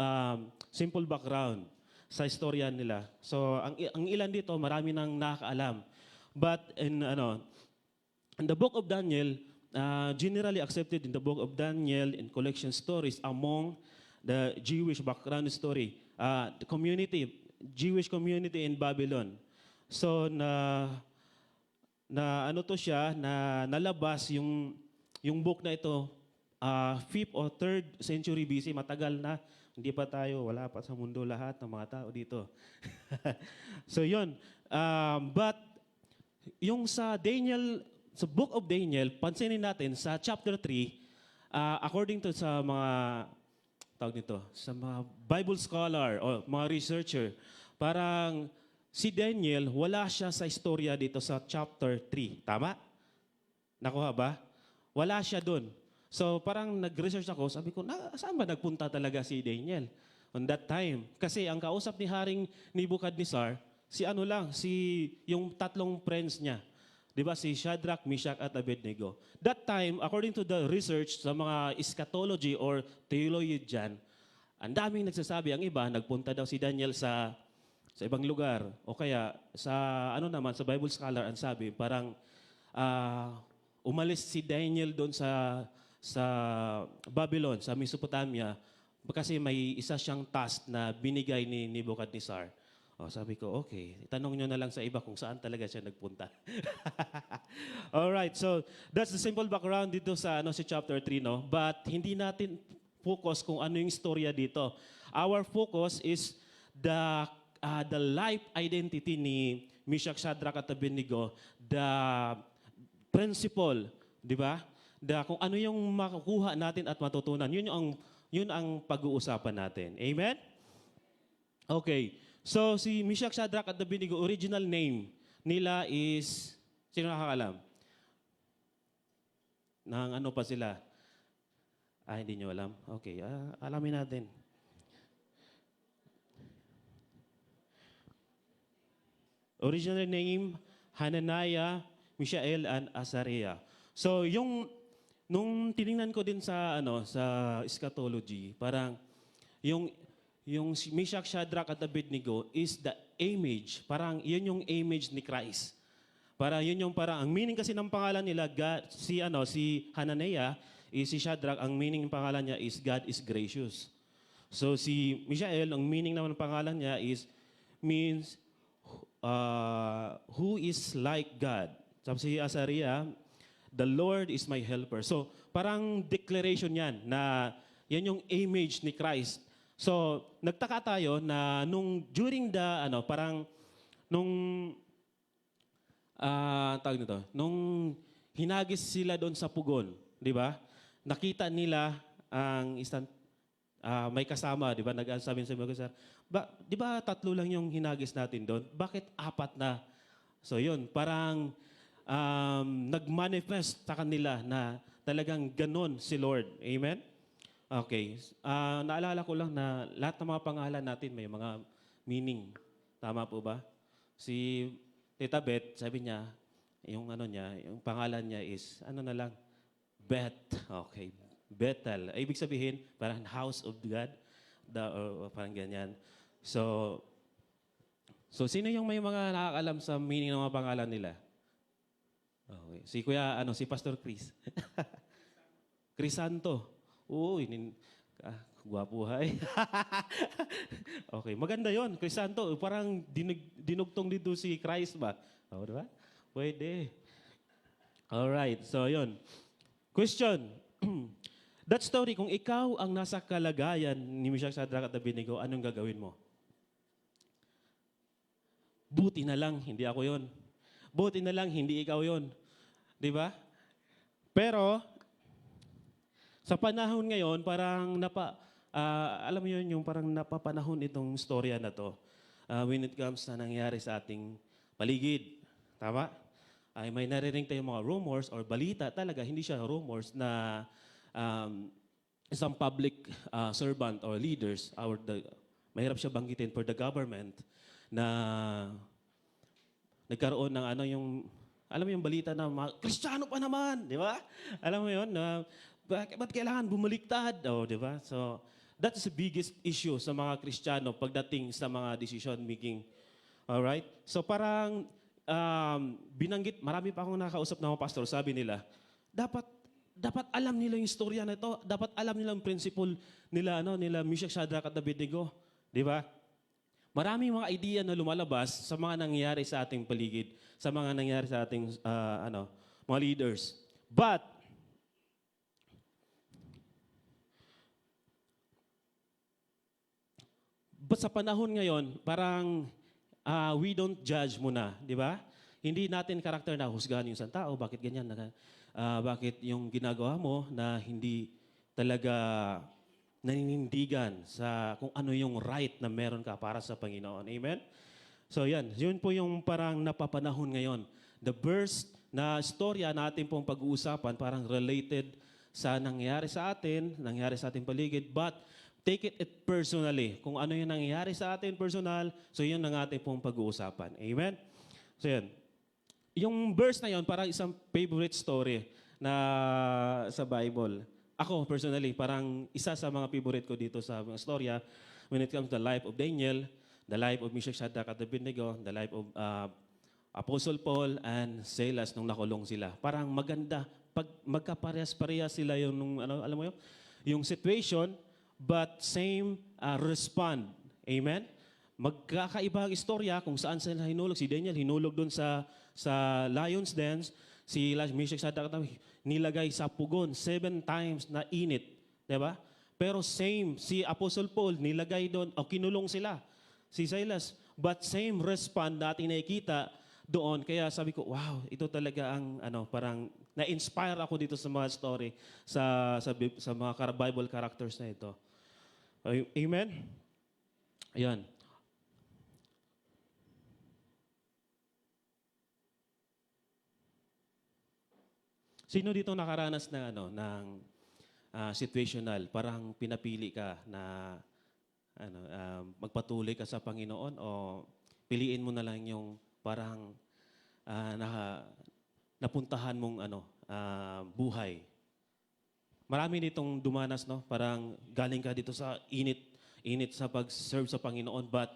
simple background sa istorya nila. So ang ilan dito, marami nang nakakaalam. But in the book of Daniel, generally accepted in the book of Daniel in collection stories among the Jewish background story, the Jewish community in Babylon. So na nalabas yung book na ito 5th or 3rd century BC, matagal na. Hindi pa tayo, wala pa sa mundo lahat ng mga tao dito. So yun. But yung sa book of Daniel, pansinin natin sa chapter 3, according to sa mga sa mga Bible scholar o mga researcher, parang si Daniel, wala siya sa istorya dito sa chapter 3. Tama? Nakuha ba? Wala siya doon. So parang nag-research ako, sabi ko, saan ba nagpunta talaga si Daniel on that time? Kasi ang kausap ni Haring Nebukadnezar, yung tatlong friends niya. Di ba? Si Shadrach, Meshach at Abednego. That time, according to the research sa mga eschatology or theology dyan, ang daming nagsasabi, ang iba, nagpunta daw si Daniel sa ibang lugar. O kaya, sa sa Bible scholar, ang sabi, parang umalis si Daniel doon sa Babylon, sa Mesopotamia, kasi may isa siyang task na binigay ni Nebuchadnezzar. Sabi ko, okay, itanong nyo na lang sa iba kung saan talaga siya nagpunta. Alright, so that's the simple background dito sa si chapter 3, no? But hindi natin focus kung ano yung istorya dito. Our focus is the life identity ni Meshach, Shadrach at Abednego, the principle, di ba? Kung ano yung makukuha natin at matutunan, yun ang pag-uusapan natin. Amen? Okay. So, si Meshach, Shadrach at Abednego, original name nila is, sino nakakalam? Nang ano pa sila? Hindi nyo alam? Okay, alamin natin. Original name, Hananiah, Mishael, and Azariah. So, nung tiningnan ko din sa eschatology, parang yung Meshach, Shadrach at Abednego is the image. Parang yun yung image ni Christ. Ang meaning kasi ng pangalan nila, si Hananiah, si Shadrach, ang meaning ng pangalan niya is God is gracious. So si Mishael, ang meaning naman ng pangalan niya means who is like God. Sabi si Azariah, the Lord is my helper. So parang declaration yan na yan yung image ni Christ. So, nagtaka tayo na nung hinagis sila doon sa pugon, di ba? Nakita nila ang isang may kasama, di ba? Nag-sabi sa mga di ba 3 lang yung hinagis natin doon? Bakit 4 na? So, yun, parang nag-manifest sa kanila na talagang ganon si Lord. Amen? Okay. Naalala ko lang na lahat ng mga pangalan natin may mga meaning. Tama po ba? Si Tita Beth, sabi niya, yung pangalan niya is, Beth. Okay. Bethel. Ibig sabihin, parang house of God. Parang ganyan. So, sino yung may mga nakakalam sa meaning ng mga pangalan nila? Okay. Si Pastor Chris. Crisanto. Uy, guwapuhay. Okay, maganda yon. Crisanto, parang dinugtong dito si Christ ba? Di ba? Pwede. Alright, so yon. Question. That story, kung ikaw ang nasa kalagayan ni Meshach, Shadrach at Abednego, anong gagawin mo? Buti na lang, hindi ako yon. Buti na lang, hindi ikaw yon. Di ba? Pero, sa panahon ngayon, parang alam mo yun, yung parang napapanahon itong storya na to when it comes na nangyari sa ating paligid. Tama? Ay may narinig tayong mga rumors or balita talaga, hindi siya rumors na isang public servant or leaders, mahirap siya banggitin for the government na nagkaroon ng alam mo yung balita na Kristiyano pa naman, di ba? Alam mo yun, ba't kailangan bumaliktad? Di ba? So, that is the biggest issue sa mga Kristiyano pagdating sa mga decision making. Alright? So, parang binanggit, marami pa akong nakausap na mga pastor, sabi nila, dapat alam nila yung istorya na ito, dapat alam nila yung principle nila, Meshach, Shadrach at Abednego. Di ba? Maraming mga idea na lumalabas sa mga nangyayari sa ating paligid, sa mga nangyayari sa ating mga leaders. But sa panahon ngayon, parang we don't judge muna, di ba? Hindi natin karakter na husgahan yung isang tao, bakit ganyan, bakit yung ginagawa mo na hindi talaga naninindigan sa kung ano yung right na meron ka para sa Panginoon. Amen? So yan, yun po yung parang napapanahon ngayon. The burst na storya natin pong pag-uusapan, parang related sa nangyari sa atin, nangyari sa ating paligid, but take it personally. Kung ano yung nangyari sa atin personal, so yun ang ating pong pag-uusapan. Amen? So yan. Yung verse na yun, parang isang favorite story na sa Bible. Ako, personally, parang isa sa mga favorite ko dito sa mga storya when it comes to the life of Daniel, the life of Meshach, Shadrach at Abednego, the life of Apostle Paul and Silas nung nakulong sila. Parang maganda. Pag magkaparehas-parehas sila yung, alam mo yun, yung situation, but same respond. Amen? Magkakaiba ang istorya kung saan sila hinulog. Si Daniel hinulog doon sa lion's den. Si Meshach, Shadrach, nilagay sa pugon 7 times na init. Diba? Pero same, si Apostle Paul nilagay doon, o kinulong sila. Si Silas. But same respond na ating nakikita doon. Kaya sabi ko, wow, ito talaga ang parang na-inspire ako dito sa mga story, sa mga Bible characters na ito. Amen? Ayan. Sino dito nakaranas ng situational, parang pinapili ka na magpatuloy ka sa Panginoon o piliin mo na lang yung parang napuntahan mong buhay. Marami ditong dumanas, no? Parang galing ka dito sa init sa pag-serve sa Panginoon, but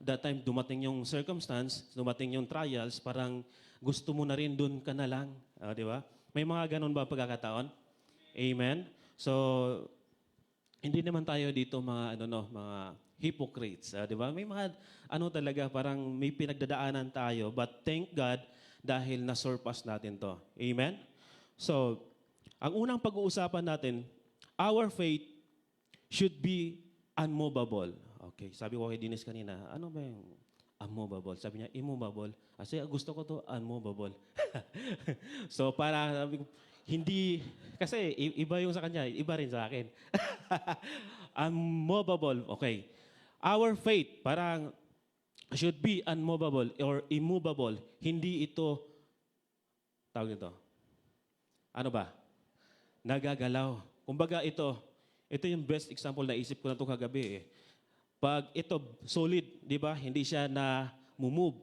that time dumating yung circumstance, dumating yung trials, parang gusto mo na rin dun ka na lang, di ba? May mga ganun ba pagkakataon? Amen. So hindi naman tayo dito mga hypocrites, di ba? May mga talaga parang may pinagdadaanan tayo, but thank God dahil na-surpass natin to. Amen? So, ang unang pag-uusapan natin, our faith should be unmovable. Okay, sabi ko kay Dennis kanina, ano ba yung unmovable? Sabi niya, immovable. Kasi gusto ko to unmovable. So, para sabi ko, hindi, kasi iba yung sa kanya, iba rin sa akin. Unmovable, okay. Our faith, parang should be unmovable or immovable. Hindi ito, tawag nito, ano ba? Nagagalaw. Kumbaga ito yung best example na isip ko na ito kagabi eh. Pag ito solid, di ba? Hindi siya na move.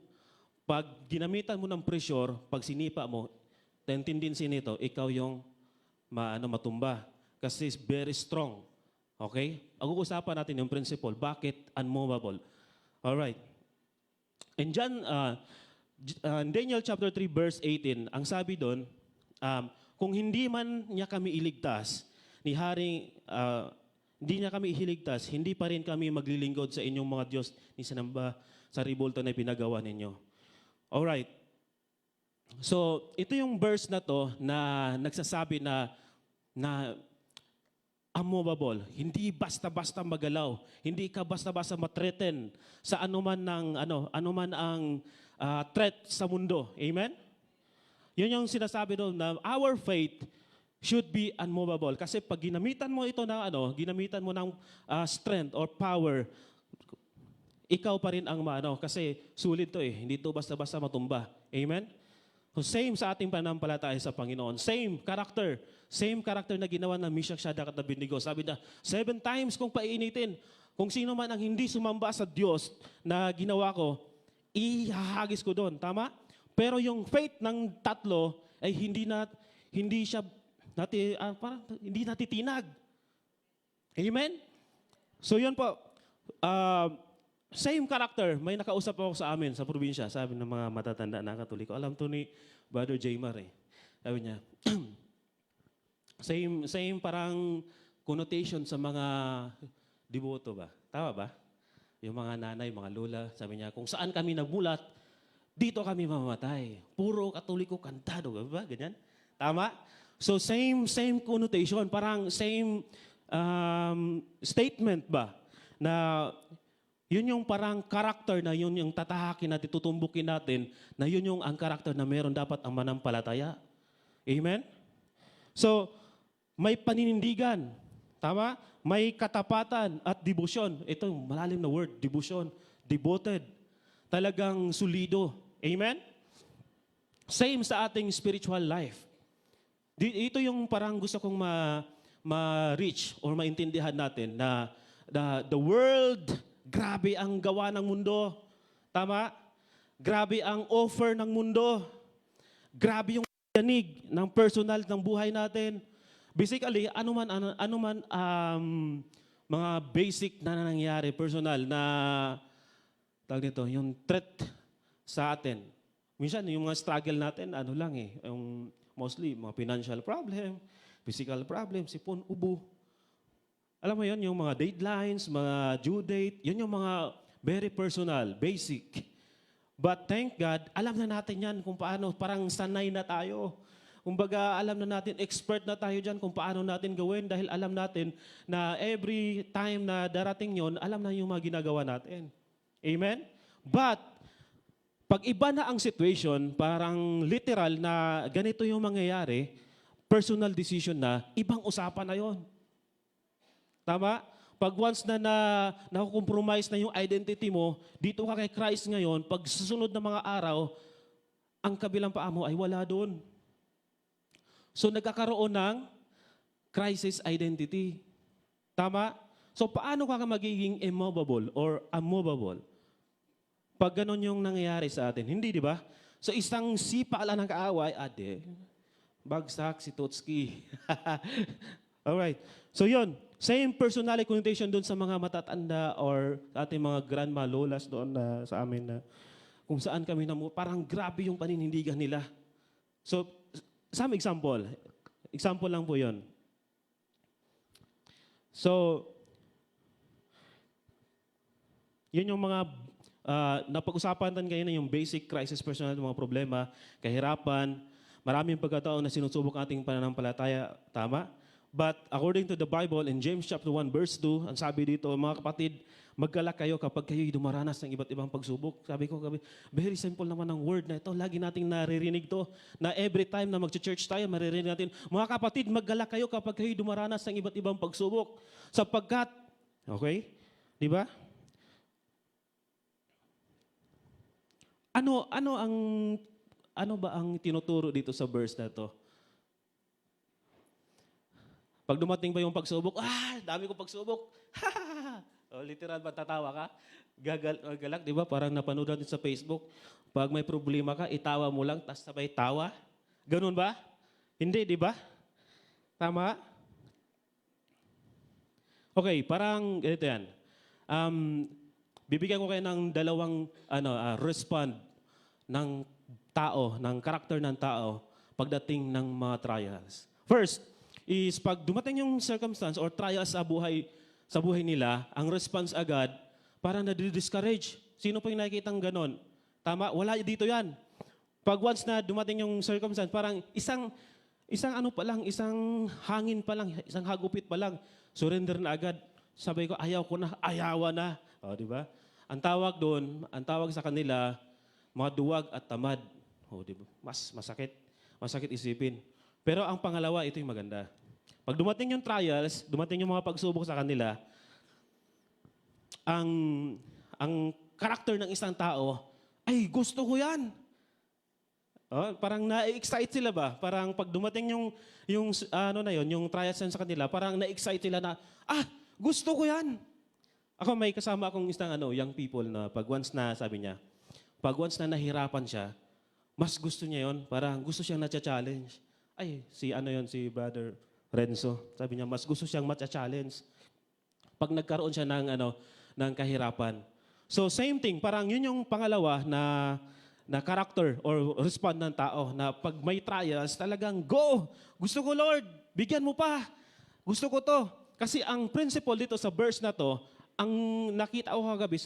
Pag ginamitan mo ng pressure, pag sinipa mo, tendency nito, ikaw yung matumba. Kasi it's very strong. Okay? Ang uusapan natin yung principle. Bakit unmovable? Alright. And Daniel chapter 3 verse 18, ang sabi doon, kung hindi man niya kami iligtas, hindi niya kami ihiligtas, hindi pa rin kami maglilingkod sa inyong mga Diyos ni sinamba sa ribulto na pinagawa ninyo. Alright. So, ito yung verse na to na nagsasabi na unmovable. Hindi basta-basta magalaw. Hindi ka basta-basta matreten sa anuman ang threat sa mundo. Amen? Yun yung sinasabi doon na our faith should be unmovable. Kasi pag ginamitan mo ito ginamitan mo ng strength or power, ikaw pa rin ang kasi sulit to eh. Hindi to basta-basta matumba. Amen? So same sa ating pananampalataya sa Panginoon. Same character na ginawa ng Meshach, Shadrach at Abednego. Sabi na, 7 times kung painitin, kung sino man ang hindi sumamba sa Diyos na ginawa ko, ihahagis ko doon. Tama? Pero yung faith ng tatlo ay hindi natitinag. Amen? So yun po. Same character. May nakausap ako sa amin sa probinsya. Sabi ng mga matatanda na Katoliko. Alam to ni Brother Jaymar eh. Sabi niya, same parang connotation sa mga devoto ba? Tama ba? Yung mga nanay, mga lola. Sabi niya, kung saan kami namulat, dito kami mamamatay. Puro Katoliko kantado. Ba? Ganyan? Tama? So same connotation. Parang same statement ba? Na yun yung parang karakter na yun yung tatahakin natin, tutumbukin natin, na yun yung ang karakter na meron dapat ang manampalataya. Amen? So, may paninindigan. Tama? May katapatan at devotion. Ito yung malalim na word, devotion. Devoted. Talagang solido. Amen? Same sa ating spiritual life. Ito yung parang gusto kong ma-reach or maintindihan natin na the world, grabe ang gawa ng mundo. Tama? Grabe ang offer ng mundo. Grabe yung yanig ng personal ng buhay natin. Basically, anuman mga basic na nangyayari, personal na tawag nito, yung threat sa atin. Minsan, yung mga struggle natin, mostly, mga financial problem, physical problem, sipon, ubo. alam mo yon, yung mga deadlines, mga due date, yun yung mga very personal, basic. But thank God, alam na natin yan kung paano, parang sanay na tayo. Kumbaga, alam na natin, expert na tayo dyan kung paano natin gawin dahil alam natin na every time na darating yon, alam na yung mga ginagawa natin. Amen? But, pag iba na ang situation, parang literal na ganito yung mangyayari, personal decision na, ibang usapan na yon. Tama? Pag once na nakukompromise na yung identity mo, dito ka kay Christ ngayon, pag susunod na mga araw, ang kabilang paa mo ay wala doon. So nagkakaroon ng crisis identity. Tama? So paano ka magiging immovable or unmovable? Pag ganon yung nangyayari sa atin. Hindi, di ba? So isang sipa lang ng kaaway, ade, bagsak si Totski. Alright. So yun, same personality connotation doon sa mga matatanda or ating mga grandma, lolas doon na sa amin na kung saan kami parang grabe yung paninindigan nila. So, some example. Example lang po yun. So, yun yung mga napag-usapan natin kayo na yung basic crisis personality, mga problema, kahirapan, maraming pagkataon na sinusubok ating pananampalataya, tama? But according to the Bible, in James chapter 1 verse 2, ang sabi dito, mga kapatid, maggalak kayo kapag kayo'y dumaranas ng iba't ibang pagsubok. Sabi ko, very simple naman ang word na ito. Lagi nating naririnig to, na every time na mag-church tayo, maririnig natin, mga kapatid, maggalak kayo kapag kayo'y dumaranas ng iba't ibang pagsubok. Sapagkat, okay, di ba? Ano ba ang tinuturo dito sa verse na to? Pag dumating ba yung pagsubok, dami ko pagsubok. O, literal ba tatawa ka? Galak, di ba? Parang napanood natin sa Facebook. Pag may problema ka, itawa mo lang, tas sabay tawa. Ganun ba? Hindi, di ba? Tama? Okay, parang ganito yan. Bibigyan ko kayo ng dalawang respond ng tao, ng karakter ng tao pagdating ng mga trials. First, is pag dumating yung circumstance or trials sa buhay nila, ang response agad, parang nadi-discourage. Sino pa yung nakikitang ganon? Tama? Wala dito yan. Pag once na dumating yung circumstance, parang isang hangin pa lang, isang hagupit pa lang, surrender na agad. Sabi ko, ayaw ko na, ayawa na. O, di ba? Ang tawag sa kanila, mga duwag at tamad. O, di ba? Mas masakit isipin. Pero ang pangalawa, ito yung maganda. Pag dumating yung trials, dumating yung mga pagsubok sa kanila, ang karakter ng isang tao, ay gusto ko yan. Parang na-excite sila ba? Parang pag dumating yung trials sa kanila, parang na-excite sila na, gusto ko yan. Ako may kasama akong isang young people na pag once na nahirapan siya, mas gusto niya yon, parang gusto siyang na-challenge. Si Brother Renzo. Sabi niya, mas gusto siyang matcha-challenge pag nagkaroon siya ng kahirapan. So same thing, parang yun yung pangalawa na character or respond ng tao na pag may trials, talagang go! Gusto ko, Lord, bigyan mo pa. Gusto ko to. Kasi ang principle dito sa verse na to, ang nakita ko kagabi,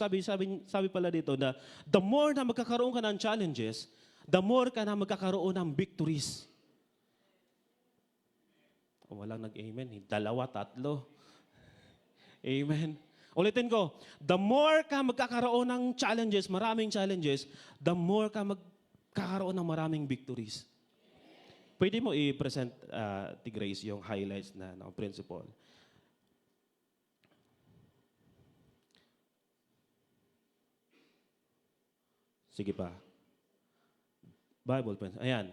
sabi pala dito na the more na magkakaroon ka ng challenges, the more ka na magkakaroon ng victories. Walang nag-amen. 2, 3. Amen. Ulitin ko. The more ka magkakaroon ng challenges, maraming challenges, the more ka magkakaroon ng maraming victories. Pwede mo i-present, Grace, yung highlights na ng principle. Sige pa. Bible, ayan.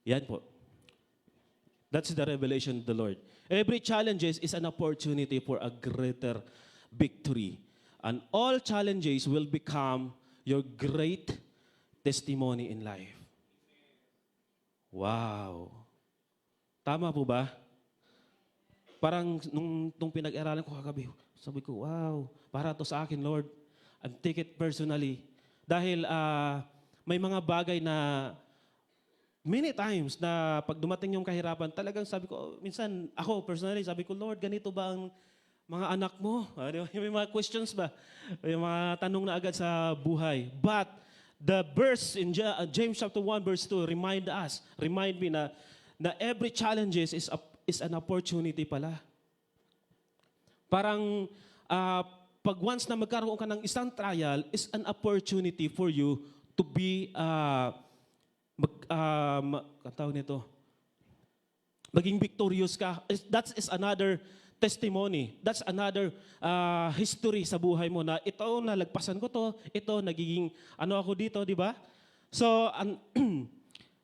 Yan po. That's the revelation of the Lord. Every challenge is an opportunity for a greater victory. And all challenges will become your great testimony in life. Wow. Tama po ba? Parang nung pinag-aralan ko kagabi, sabi ko, wow, para to sa akin, Lord. And take it personally. Dahil may mga bagay na many times na pag dumating yung kahirapan, talagang sabi ko, minsan ako personally, sabi ko, Lord, ganito ba ang mga anak mo? Di ba? May mga questions ba? May mga tanong na agad sa buhay. But the verse in James chapter 1 verse 2 remind me na every challenges is an opportunity pala. Parang pag once na magkaroon ka ng isang trial, is an opportunity for you to be ang tawag nito, maging victorious ka. That is another testimony. That's another history sa buhay mo na ito, nalagpasan ko to, ito, nagiging ano ako dito, di ba? So,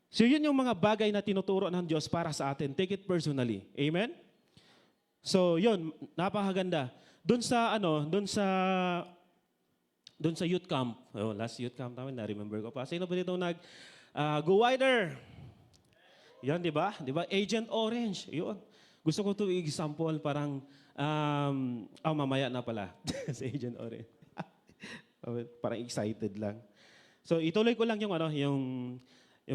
so yun yung mga bagay na tinuturo ng Diyos para sa atin. Take it personally. Amen? So, yun, napakaganda. Doon sa youth camp, last youth camp namin, na-remember ko pa. Sino ba dito go wider? Yan, di ba? Di ba? Agent Orange. Yun. Gusto ko to example, parang, mamaya na pala. Sa Agent Orange. Parang excited lang. So, ituloy ko lang yung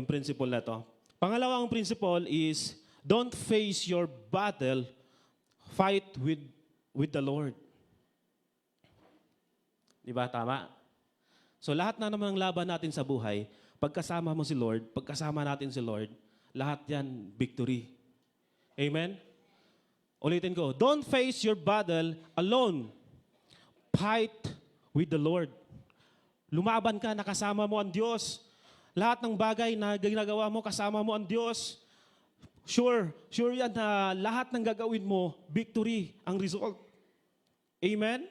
principle na to. Pangalawang principle is, don't face your battle, fight with the Lord. Di ba? Tama? So, lahat na naman ng laban natin sa buhay, pagkasama mo si Lord, pagkasama natin si Lord, lahat yan, victory. Amen? Ulitin ko, don't face your battle alone. Fight with the Lord. Lumaban ka, nakasama mo ang Diyos. Lahat ng bagay na ginagawa mo, kasama mo ang Diyos. Sure yan na lahat ng gagawin mo, victory ang result. Amen?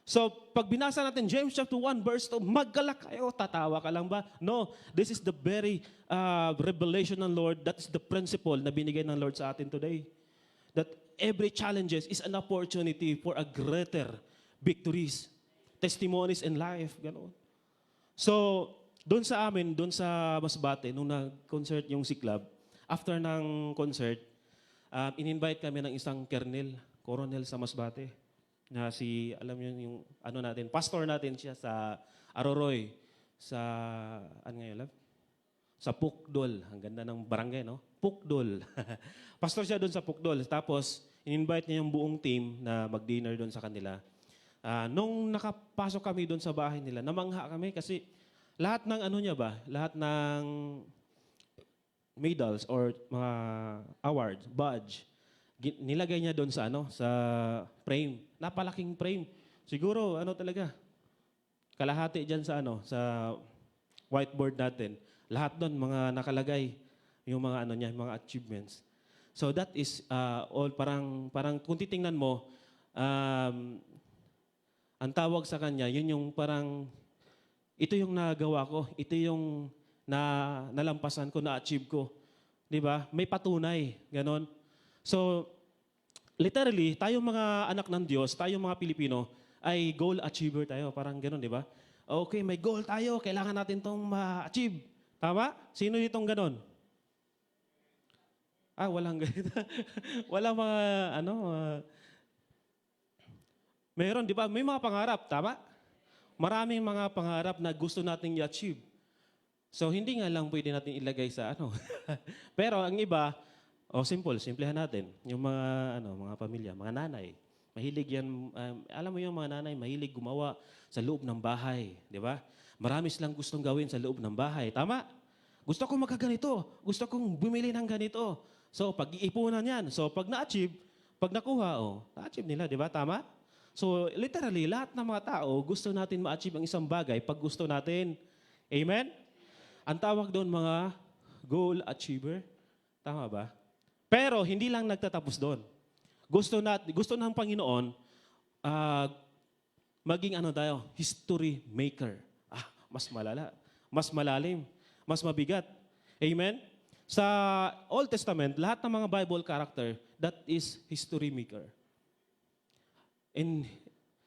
So, pag binasa natin James chapter 1 verse 2, maggalak kayo, tatawa ka lang ba? No, this is the very revelation ng Lord. That is the principle na binigay ng Lord sa atin today. That every challenges is an opportunity for a greater victories, testimonies in life. Ganoon. So, doon sa amin, doon sa Masbate, nung nag-concert yung Siklab, after ng concert, in-invite kami ng isang colonel sa Masbate. Na alam niyo yung natin, pastor natin siya sa Aroroy, sa, sa Pukdol. Ang ganda ng barangay, no? Pukdol. Pastor siya doon sa Pukdol. Tapos, in-invite niya yung buong team na mag-dinner doon sa kanila. Nung nakapasok kami doon sa bahay nila, namangha kami kasi lahat ng lahat ng medals or mga awards, badge, nilagay niya doon sa sa frame. Napalaking frame. Siguro talaga. Kalahati diyan sa sa whiteboard natin. Lahat doon mga nakalagay yung mga mga achievements. So that is all parang kung titingnan mo ang tawag sa kanya, yun yung parang ito yung nagawa ko, ito yung nalampasan ko, na-achieve ko. 'Di ba? May patunay, ganon. So, literally, tayong mga anak ng Diyos, tayong mga Pilipino, ay goal achiever tayo. Parang gano'n, di ba? Okay, may goal tayo. Kailangan natin itong ma-achieve. Tama? Sino ditong gano'n? Walang ganito. Walang mga, meron, di ba? May mga pangarap, tama? Maraming mga pangarap na gusto nating i-achieve. So, hindi nga lang pwede natin ilagay sa Pero ang iba, simplehan natin. Yung mga pamilya, mga nanay, mahilig yan, alam mo yung mga nanay, mahilig gumawa sa loob ng bahay, di ba? Marami silang gustong gawin sa loob ng bahay. Tama? Gusto kong magkaganito. Gusto kong bumili ng ganito. So, pag-iipunan yan. So, pag na-achieve, pag nakuha, na-achieve nila, di ba? Tama? So, literally, lahat ng mga tao, gusto natin ma-achieve ang isang bagay pag gusto natin. Amen? Ang tawag doon mga goal achiever. Tama ba? Pero hindi lang nagtatapos doon. Gusto ng Panginoon maging tayo, history maker. Mas malala, mas malalim, mas mabigat. Amen? Sa Old Testament, lahat ng mga Bible character, that is history maker. And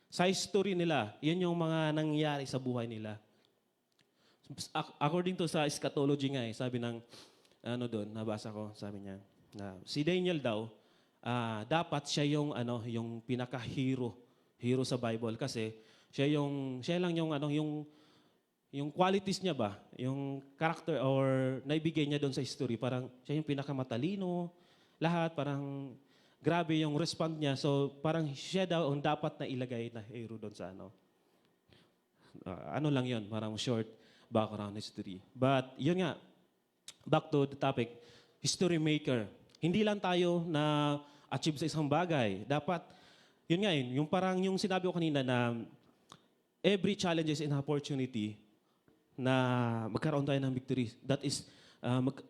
sa history nila, yan yung mga nangyari sa buhay nila. According to sa eschatology nga, sabi ng doon, nabasa ko, sabi niya, na si Daniel daw, dapat siya yung pinaka-hero sa Bible kasi siya lang yung yung qualities niya ba, yung character or naibigay niya doon sa history, parang siya yung pinakamatalino, lahat, parang grabe yung respond niya. So parang siya daw ang dapat na ilagay na hero doon sa ano. Ano lang yun, parang short background history. But yun nga, back to the topic, history maker. Hindi lang tayo na achieve sa isang bagay. Dapat, yun nga yun, yung parang yung sinabi ko kanina na every challenge is an opportunity na magkaroon tayo ng victory. That is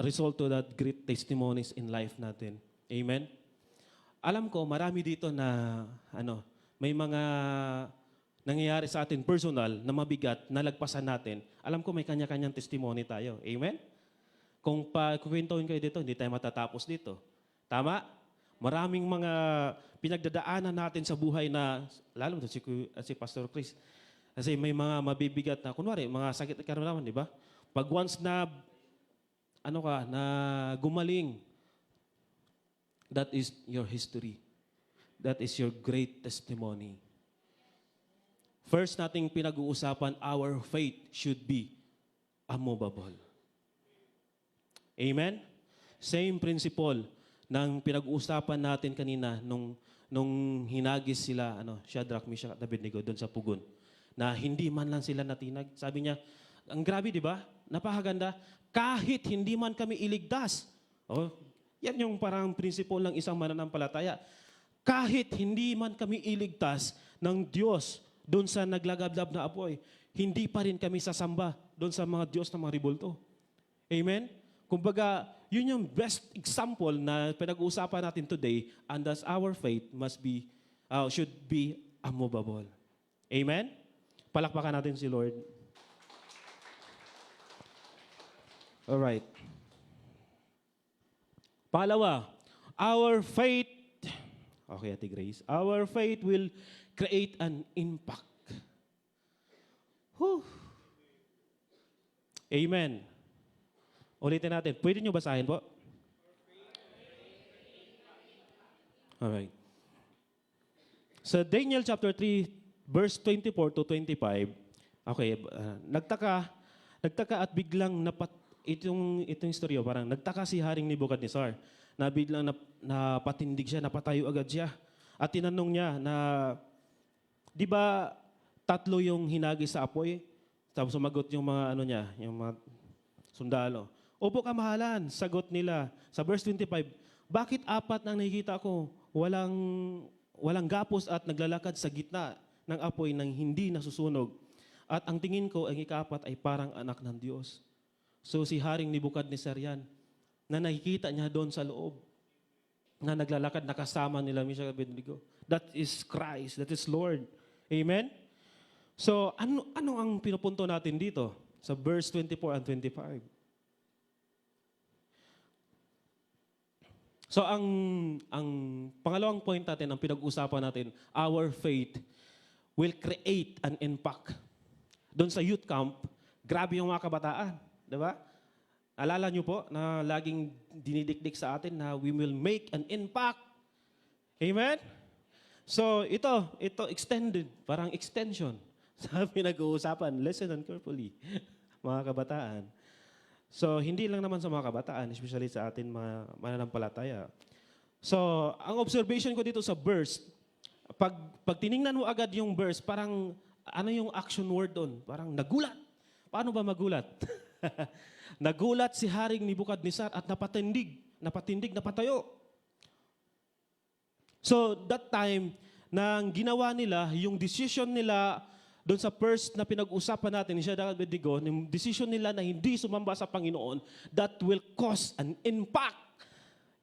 result to that great testimonies in life natin. Amen? Alam ko, marami dito na may mga nangyayari sa atin personal na mabigat, nalagpasan natin. Alam ko may kanya-kanyang testimony tayo. Amen? Kung kukwentuhin kayo dito, hindi tayo matatapos dito. Tama? Maraming mga pinagdadaanan natin sa buhay na, lalo na si Pastor Chris, kasi may mga mabibigat na, kunwari, mga sakit at karamdaman, di ba? Pag once na, na gumaling, that is your history. That is your great testimony. First nating pinag-uusapan, our faith should be unmovable. Amen? Same principle ng pinag-uusapan natin kanina nung hinagis sila, Shadrach, Meshach at Abednego doon sa pugon, na hindi man lang sila natinag. Sabi niya, ang grabe, di ba? Napakaganda. Kahit hindi man kami iligtas. Oh, yan yung parang prinsipyo ng isang mananampalataya. Kahit hindi man kami iligtas ng Diyos doon sa naglagablab na apoy, hindi pa rin kami sasamba doon sa mga Diyos na mga ribulto. Amen? Kumbaga, yun yung best example na pinag-uusapan natin today, and thus our faith should be unmovable. Amen? Palakpakan natin si Lord. Alright. Pangalawa, our faith, okay, Ate Grace, our faith will create an impact. Whew. Amen. Ulitin natin. Pwede nyo basahin po? Alright. Sa Daniel chapter 3, verse 24 to 25, okay, nagtaka at biglang itong istorya, parang nagtaka si Haring Nebukadnezar na biglang napatindig siya, napatayo agad siya. At tinanong niya na, di ba 3 yung hinagis sa apoy? Tapos sumagot yung mga yung mga sundalo. Opo kamahalan, sagot nila. Sa verse 25, bakit 4 ang nakikita ko? Walang gapos at naglalakad sa gitna ng apoy nang hindi nasusunog. At ang tingin ko, ang ika-4 ay parang anak ng Diyos. So si Haring Nebukadnezar yan, na nakikita niya doon sa loob, na naglalakad, nakasama nila Meshach at Abednego. That is Christ, that is Lord. Amen? So ano ang pinupunto natin dito? Sa verse 24 and 25. So ang pangalawang point natin, ang pinag-usapan natin, our faith will create an impact. Doon sa youth camp, grabe yung mga kabataan. Diba? Alala nyo po na laging dinidikdik sa atin na we will make an impact. Amen? So ito extended, parang extension. Sabi nag-uusapan, listen and carefully, mga kabataan. So hindi lang naman sa mga kabataan, especially sa atin mga mananampalataya. So ang observation ko dito sa verse, pag tiningnan mo agad yung verse, parang ano yung action word doon? Parang nagulat. Paano ba magulat? Nagulat si Haring Nebukadnezar at napatindig, napatayo. So that time, nang ginawa nila, yung decision nila doon sa first na pinag-usapan natin ni Shadrach at Abednego, yung decision nila na hindi sumamba sa Panginoon, that will cause an impact.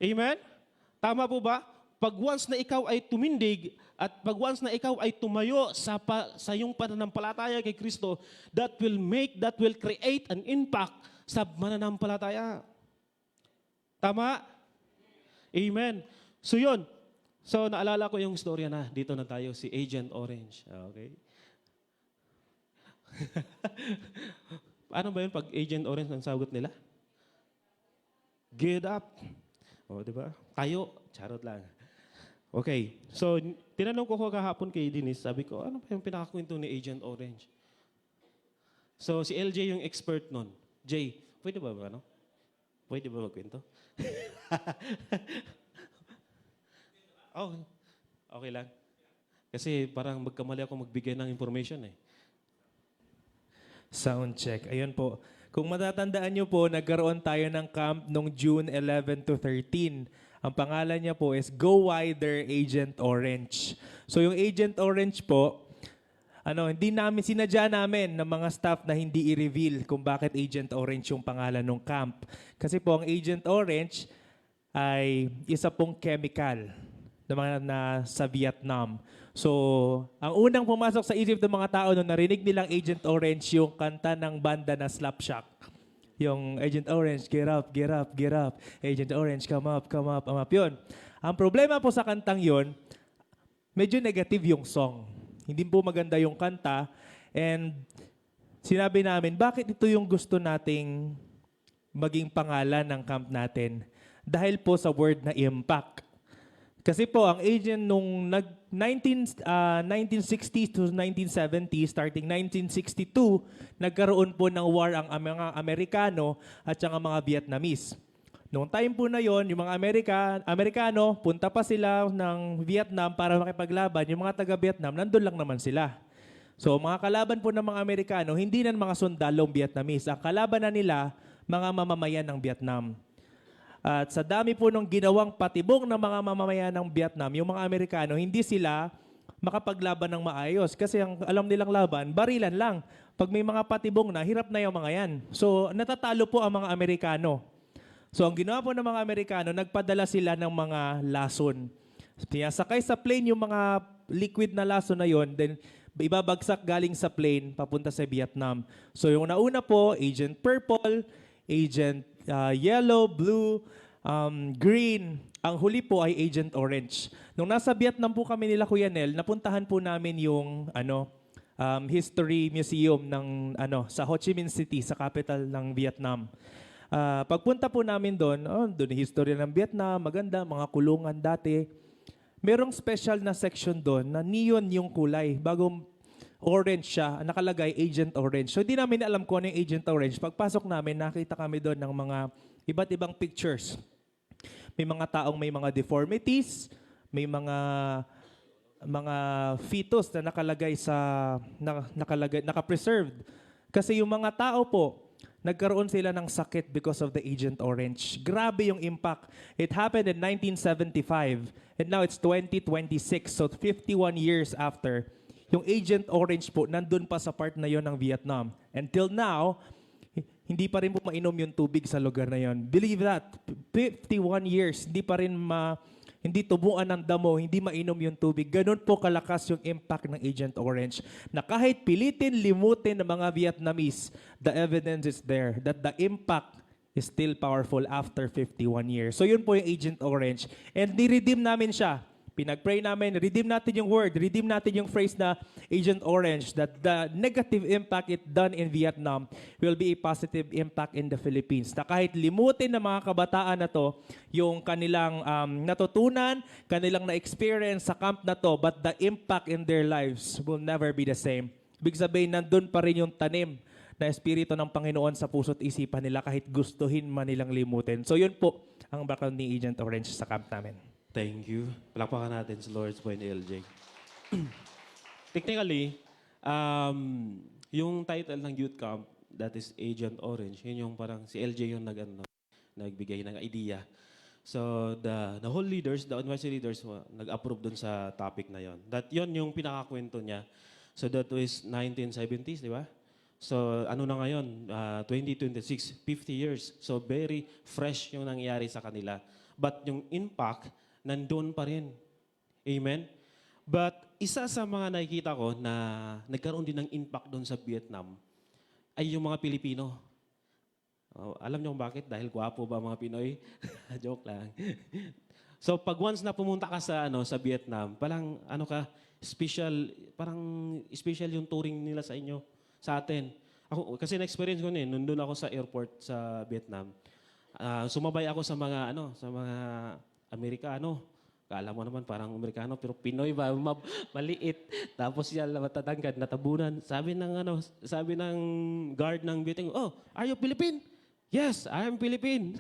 Amen? Tama po ba? Pag once na ikaw ay tumindig at pag once na ikaw ay tumayo sa iyong pananampalataya kay Kristo, that will create an impact sa mananampalataya. Tama? Amen. So yun. So naalala ko yung istorya na dito na tayo, si Agent Orange. Okay? Paano ba yun pag Agent Orange ang sagot nila? Get up. O, di ba? Tayo. Charot lang. Okay. So, tinanong ko kahapon kay Denise, sabi ko, ano pa yung pinakakwento ni Agent Orange? So si LJ yung expert nun. Jay, pwede ba ano? Pwede ba magkwento? Oh, okay lang. Kasi parang magkamali ako magbigay ng information eh. Sound check. Ayun po. Kung matatandaan nyo po, nagkaroon tayo ng camp noong June 11 to 13. Ang pangalan niya po is Go Wider Agent Orange. So yung Agent Orange po, hindi namin, sinadya namin ng mga staff na hindi i-reveal kung bakit Agent Orange yung pangalan ng camp. Kasi po ang Agent Orange ay isa pong chemical na mga sa Vietnam. So, ang unang pumasok sa isip ng mga tao nung narinig nilang Agent Orange yung kanta ng banda na Slapshot. Yung Agent Orange, get up, get up, get up. Agent Orange, come up, come up, come up. Yun. Ang problema po sa kantang yun, medyo negative yung song. Hindi po maganda yung kanta. And sinabi namin, bakit ito yung gusto nating maging pangalan ng camp natin? Dahil po sa word na impact. Kasi po, ang agent nung 1960s to 1970s, starting 1962, nagkaroon po ng war ang mga Amerikano at saka mga Vietnamese. Noong time po na yon, yung mga Amerikano, punta pa sila ng Vietnam para makipaglaban. Yung mga taga-Vietnam, nandun lang naman sila. So, mga kalaban po ng mga Amerikano, hindi na mga sundalong Vietnamese. Ang kalaban na nila, mga mamamayan ng Vietnam. At sa dami po nung ginawang patibong ng mga mamamayan ng Vietnam, yung mga Amerikano, hindi sila makapaglaban ng maayos. Kasi ang alam nilang laban, barilan lang. Pag may mga patibong na, hirap na yung mga yan. So, natatalo po ang mga Amerikano. So, ang ginawa po ng mga Amerikano, nagpadala sila ng mga lason. Sakay sa plane yung mga liquid na lason na yon, then ibabagsak galing sa plane papunta sa Vietnam. So, yung nauna po, Agent Purple, Agent Yellow, Blue, Green. Ang huli po ay Agent Orange. Nung nasa Vietnam po kami nila Kuya Nel, napuntahan po namin yung History Museum ng sa Ho Chi Minh City, sa capital ng Vietnam. Pagpunta po namin doon, doon yung history ng Vietnam, maganda, mga kulungan dati. Merong special na section doon na neon yung kulay. Bago orange siya, nakalagay Agent Orange. So hindi namin alam kung ano yung Agent Orange. Pagpasok namin, nakita kami doon ng mga iba't ibang pictures. May mga taong may mga deformities, may mga fetus na naka-preserved. Kasi yung mga tao po, nagkaroon sila ng sakit because of the Agent Orange. Grabe yung impact. It happened in 1975 and now it's 2026, so 51 years after. Yung Agent Orange po, nandun pa sa part na yon ng Vietnam. Until now, hindi pa rin po mainom yung tubig sa lugar na yon. Believe that, 51 years, hindi tubuan ng damo, hindi mainom yung tubig. Ganun po kalakas yung impact ng Agent Orange. Na kahit pilitin, limutin ng mga Vietnamese, the evidence is there that the impact is still powerful after 51 years. So yun po yung Agent Orange. And ni-redeem namin siya. Pinag-pray namin, redeem natin yung word, redeem natin yung phrase na Agent Orange, that the negative impact it done in Vietnam will be a positive impact in the Philippines. Na kahit limutin ng mga kabataan na to, yung kanilang natutunan, kanilang na-experience sa camp na to, but the impact in their lives will never be the same. Ibig sabihin, nandun pa rin yung tanim na espiritu ng Panginoon sa puso't isipan nila kahit gustuhin man nilang limutin. So yun po ang background ni Agent Orange sa camp namin. Thank you. Palakpakan natin sa Lord's Point LJ. Technically, yung title ng youth camp, that is Agent Orange, yun yung parang si LJ yung nagbigay ng idea. So the whole leaders, the university leaders, nag-approve dun sa topic na yon. That yon yung pinakakwento niya. So that was 1970s, di ba? So ano na ngayon, 2026, 50 years. So very fresh yung nangyayari sa kanila. But yung impact, nandun pa rin. Amen? But isa sa mga nakikita ko na nagkaroon din ng impact doon sa Vietnam ay yung mga Pilipino. Alam niyo kung bakit? Dahil gwapo ba mga Pinoy? Joke lang. So pag once na pumunta ka sa Vietnam, parang special yung touring nila sa inyo, sa atin. Ako kasi na-experience ko nandun ako sa airport sa Vietnam. Sumabay ako sa mga Amerikano. Kala mo naman parang Amerikano, pero Pinoy ba, maliit. Tapos yan, matatangkad, natabunan. Sabi ng guard ng meeting, oh, are you Philippine? Yes, I'm Philippine.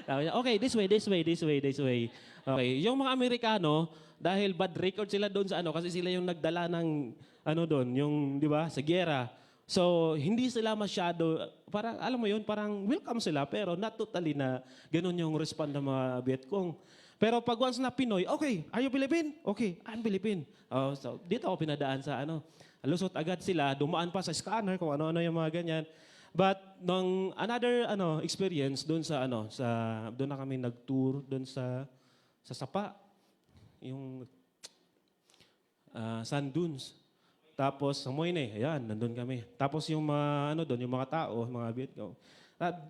Sabi niya, okay, this way. Okay, yung mga Amerikano, dahil bad record sila doon sa kasi sila yung nagdala ng, doon, yung, di ba, sa giyera. So, hindi sila masyado, parang, alam mo yun, parang welcome sila, pero not totally na ganun yung respond ng mga Vietcong. Pero pag once na Pinoy, okay, are you Philippine? Okay, I'm Philippine. Oh, so, dito ako pinadaan sa lusot agad sila, dumaan pa sa scanner, kung ano-ano yung mga ganyan. But nung another experience doon doon na kami nag-tour doon sa Sapa, yung Sand Dunes. Tapos sa Moyne, ayan, nandun kami. Tapos yung mga doon, yung mga tao, mga Vietcong,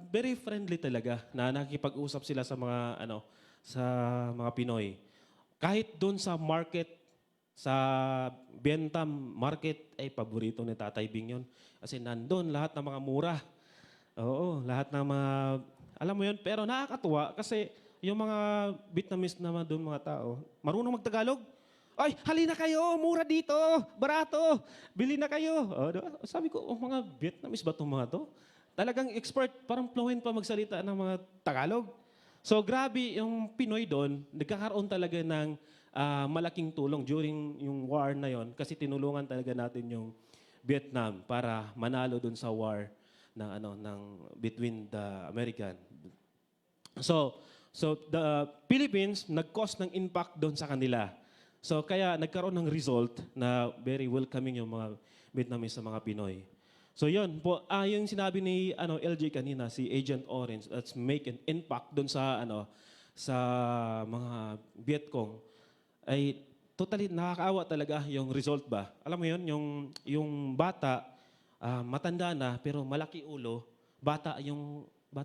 very friendly talaga na nakikipag-usap sila sa mga sa mga Pinoy. Kahit doon sa market, sa Bentham Market, ay paborito ni Tatay Bing yun. Kasi nandun lahat ng mga mura. Oo, lahat ng mga, alam mo yun, pero nakakatuwa kasi yung mga Vietnamese naman doon mga tao, marunong magtagalog. Ay, halina kayo, mura dito, barato, bili na kayo. Diba? Sabi ko, mga Vietnamese ba itong mga to? Talagang expert, parang fluent pa magsalita ng mga Tagalog. So grabe yung Pinoy doon, nagkakaroon talaga ng malaking tulong during yung war na yon kasi tinulungan talaga natin yung Vietnam para manalo doon sa war ng between the American. So the Philippines nag-cause ng impact doon sa kanila. So kaya nagkaroon ng result na very welcoming yung mga Vietnamese sa mga Pinoy. So yun po, yung sinabi ni LJ kanina, si Agent Orange, let's make an impact doon sa sa mga Vietcong, ay totally nakakaawa talaga yung result ba. Alam mo yun, yung bata, matanda na pero malaki ulo, bata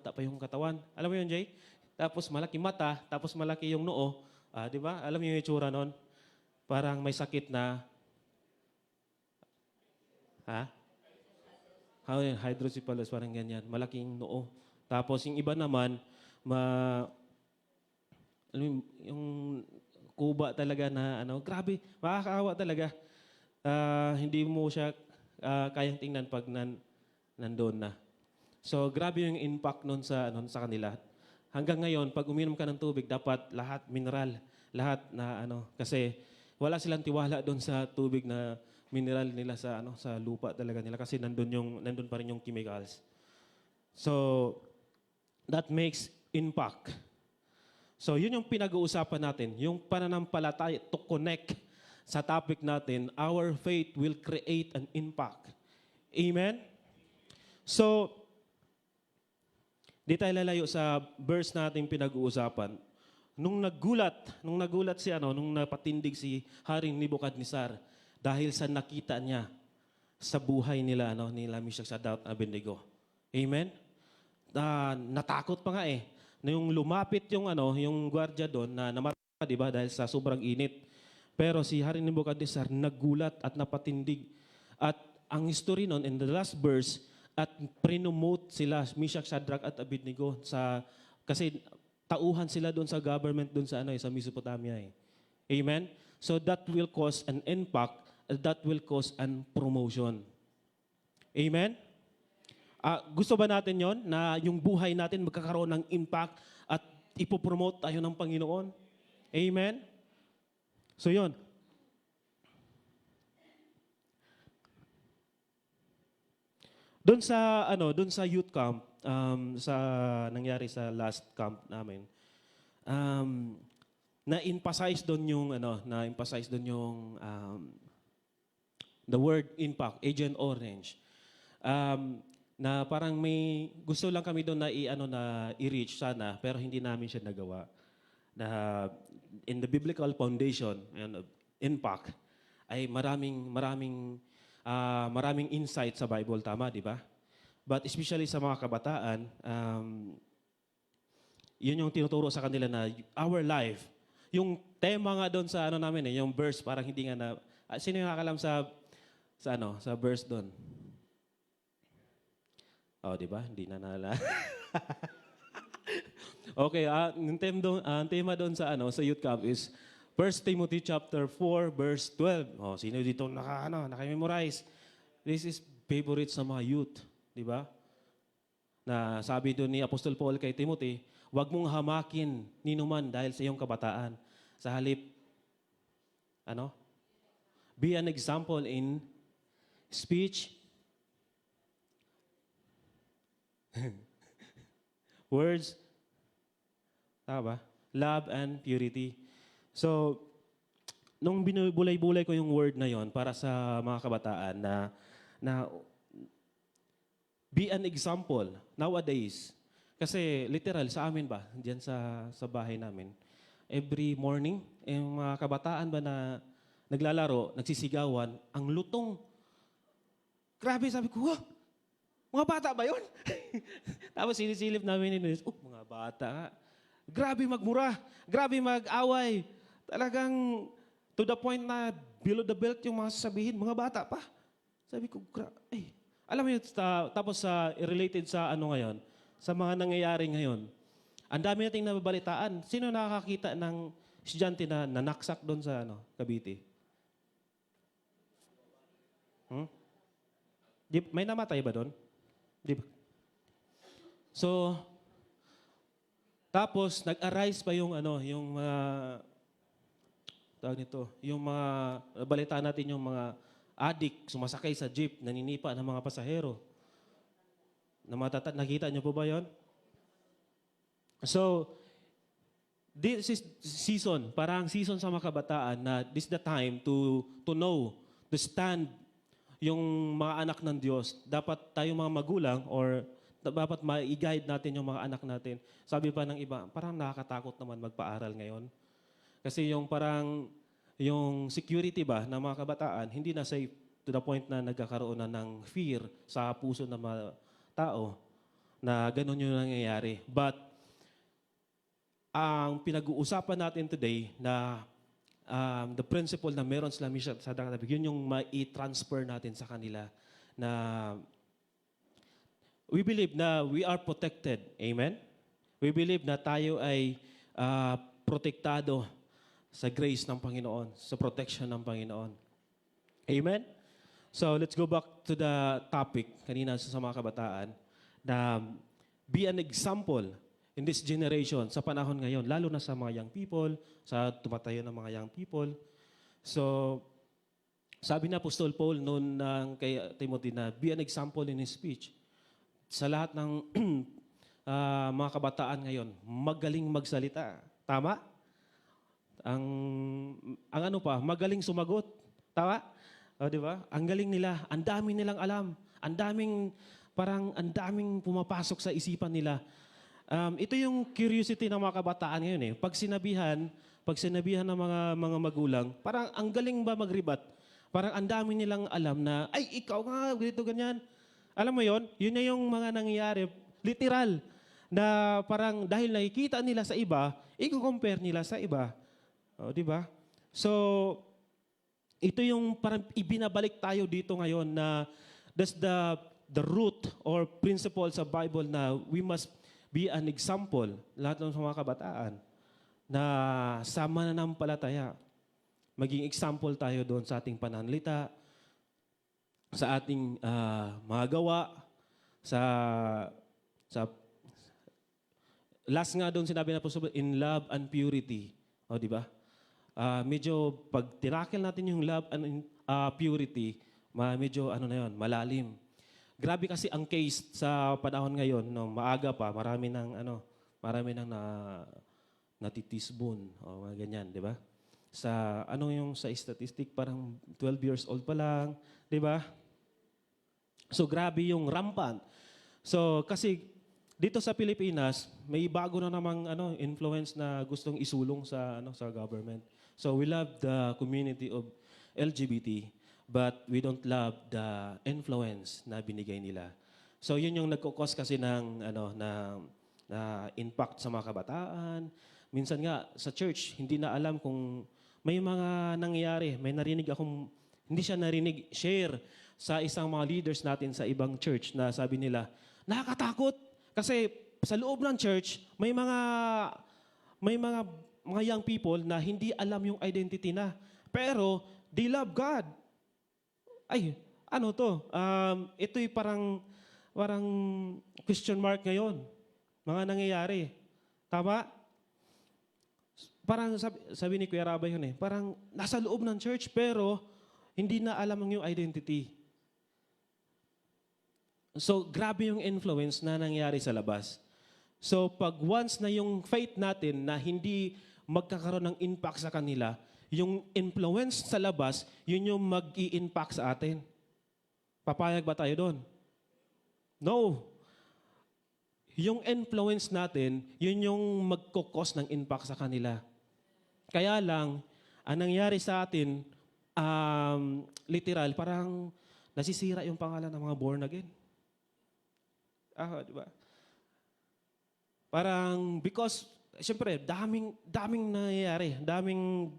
pa yung katawan. Alam mo yun, Jay? Tapos malaki mata, tapos malaki yung noo. Di ba? Alam mo yung itsura nun? Parang may sakit na, hydrocephalus, parang ganyan. Malaking noo. Tapos yung iba naman, yung kuba talaga na grabe, makakaawa talaga. Hindi mo siya kayang tingnan pag nandoon na. So grabe yung impact nun sa kanila. Hanggang ngayon, pag uminom ka ng tubig, dapat lahat mineral, lahat na kasi wala silang tiwala doon sa tubig na mineral nila sa lupa talaga nila kasi nandun pa rin yung chemicals. So that makes impact. So yun yung pinag-uusapan natin, yung pananampalataya to connect sa topic natin, our faith will create an impact. Amen? So, di tayo lalayo sa verse natin pinag-uusapan. Nung nagulat nung napatindig si Haring Nebukadnezar dahil sa nakita niya sa buhay nila, nila Meshach, Shadrach, Abednego. Amen? Natakot pa nga na yung lumapit yung gwardiya doon na namatay, di ba, dahil sa sobrang init. Pero si Haring Nebukadnezar nagulat at napatindig. At ang history noon in the last verse at prinomote sila Meshach, Shadrach at Abednego kasi tauhan sila doon sa government doon sa sa Mesopotamia. Amen. So that will cause an impact, that will cause an promotion. Amen. Gusto ba natin yon na yung buhay natin magkakaroon ng impact at ipopromote tayo ng Panginoon? Amen? So yon. Doon sa youth camp, sa nangyari sa last camp namin, na-emphasize doon yung the word impact, Agent Orange. Na parang may gusto lang kami doon na i-reach sana pero hindi namin siya nagawa. Na in the biblical foundation and impact ay maraming insight sa Bible, tama, di ba? But especially sa mga kabataan, yun yung tinuturo sa kanila na our life. Yung tema nga doon sa namin yung verse parang hindi nga na sino yung nakakalam sa verse doon? Oh, di ba? Hindi na naalala. Okay, ang tema doon sa sa youth camp is 1 Timothy chapter 4, verse 12. Oh, sino dito naka-memorize? This is favorite sa mga youth, di ba? Na sabi doon ni Apostol Paul kay Timothy, huwag mong hamakin ninuman dahil sa iyong kabataan. Sa halip, be an example in speech, words, tama ba? Love and purity. So, nung binubulay-bulay ko yung word na yon para sa mga kabataan na be an example nowadays. Kasi literal sa amin ba, diyan sa bahay namin, every morning, yung mga kabataan ba na naglalaro, nagsisigawan, ang lutong. Grabe, sabi ko, wow, mga bata ba yun? Tapos sinisilip namin ni mga bata nga. Grabe magmura, grabe mag-away. Talagang to the point na below the belt yung mga sasabihin, mga bata pa. Sabi ko, alam mo yun, tapos related sa ngayon, sa mga nangyayari ngayon, ang dami nating nababalitaan. Sino nakakakita ng estudyante na nanaksak doon sa Cavite? May namatay ba doon? Di ba? So, tapos nag-arise pa yung tawag nito, yung mga balita natin yung mga adik sumasakay sa jeep, naninipa ng mga pasahero. Nakita niyo po ba 'yon? So, this is season, parang season sa mga kabataan na this is the time to know, to stand yung mga anak ng Diyos. Dapat tayong mga magulang or dapat ma-guide natin yung mga anak natin. Sabi pa ng iba, parang nakakatakot naman magpaaral ngayon. Kasi yung security ba ng mga kabataan, hindi na safe to the point na nagkakaroon na ng fear sa puso ng mga tao na ganun yung nangyayari. But ang pinag-uusapan natin today na the principle na meron sila sa dagat, yun yung ma-transfer natin sa kanila na we believe na we are protected. Amen? We believe na tayo ay protektado sa grace ng Panginoon, sa protection ng Panginoon. Amen? So, let's go back to the topic kanina sa mga kabataan na be an example in this generation, sa panahon ngayon, lalo na sa mga young people, sa tumatayo ng mga young people. So, sabi na Apostol Paul noon kay Timothy na be an example in his speech. Sa lahat ng mga kabataan ngayon, magaling magsalita. Tama? Magaling sumagot. Tama? O, di ba? Ang galing nila, ang dami nilang alam, ang daming pumapasok sa isipan nila. Ito yung curiosity ng mga kabataan ngayon eh. Pag sinabihan ng mga magulang, parang ang galing ba magribat? Parang ang dami nilang alam na, ay, ikaw nga, ganito, ganyan. Alam mo yon? Yun na yung mga nangyayari, literal, na parang dahil nakikita nila sa iba, i-compare nila sa iba. O, di ba? So, ito yung parang ibinabalik tayo dito ngayon na that's the root or principle sa Bible na we must be an example, lahat ng mga kabataan, na sa mananampalataya. Maging example tayo doon sa ating pananalita, sa ating mga gawa, sa last nga doon sinabi na po in love and purity. O, di ba? Medyo pag tinakil natin yung love and purity, medyo malalim. Grabe kasi ang case sa panahon ngayon, no, maaga pa, marami nang natitisbon o mga ganyan, di ba? Sa sa statistic parang 12 years old pa lang, di ba? So grabe yung rampant. So kasi dito sa Pilipinas, may bago na namang influence na gustong isulong sa government. So we love the community of LGBT, but we don't love the influence na binigay nila. So yun yung nagkukos kasi ng impact sa mga kabataan. Minsan nga sa church, hindi na alam kung may mga nangyayari. May narinig akong, hindi siya narinig, share sa isang mga leaders natin sa ibang church na sabi nila, nakakatakot kasi sa loob ng church, may mga mga young people na hindi alam yung identity na. Pero, they love God. Ay, ano to? Ito'y parang question mark ngayon. Mga nangyayari. Tama? Parang sabi ni Kuya Rabay yun parang nasa loob ng church pero hindi na alam ang yung identity. So, grabe yung influence na nangyari sa labas. So, pag once na yung faith natin na hindi magkakaroon ng impact sa kanila, yung influence sa labas, yun yung mag-i-impact sa atin. Papayag ba tayo doon? No. Yung influence natin, yun yung magkukos ng impact sa kanila. Kaya lang, ang nangyari sa atin, literal, parang nasisira yung pangalan ng mga born again. Di ba? Parang, because, siyempre, daming nangyayari. Daming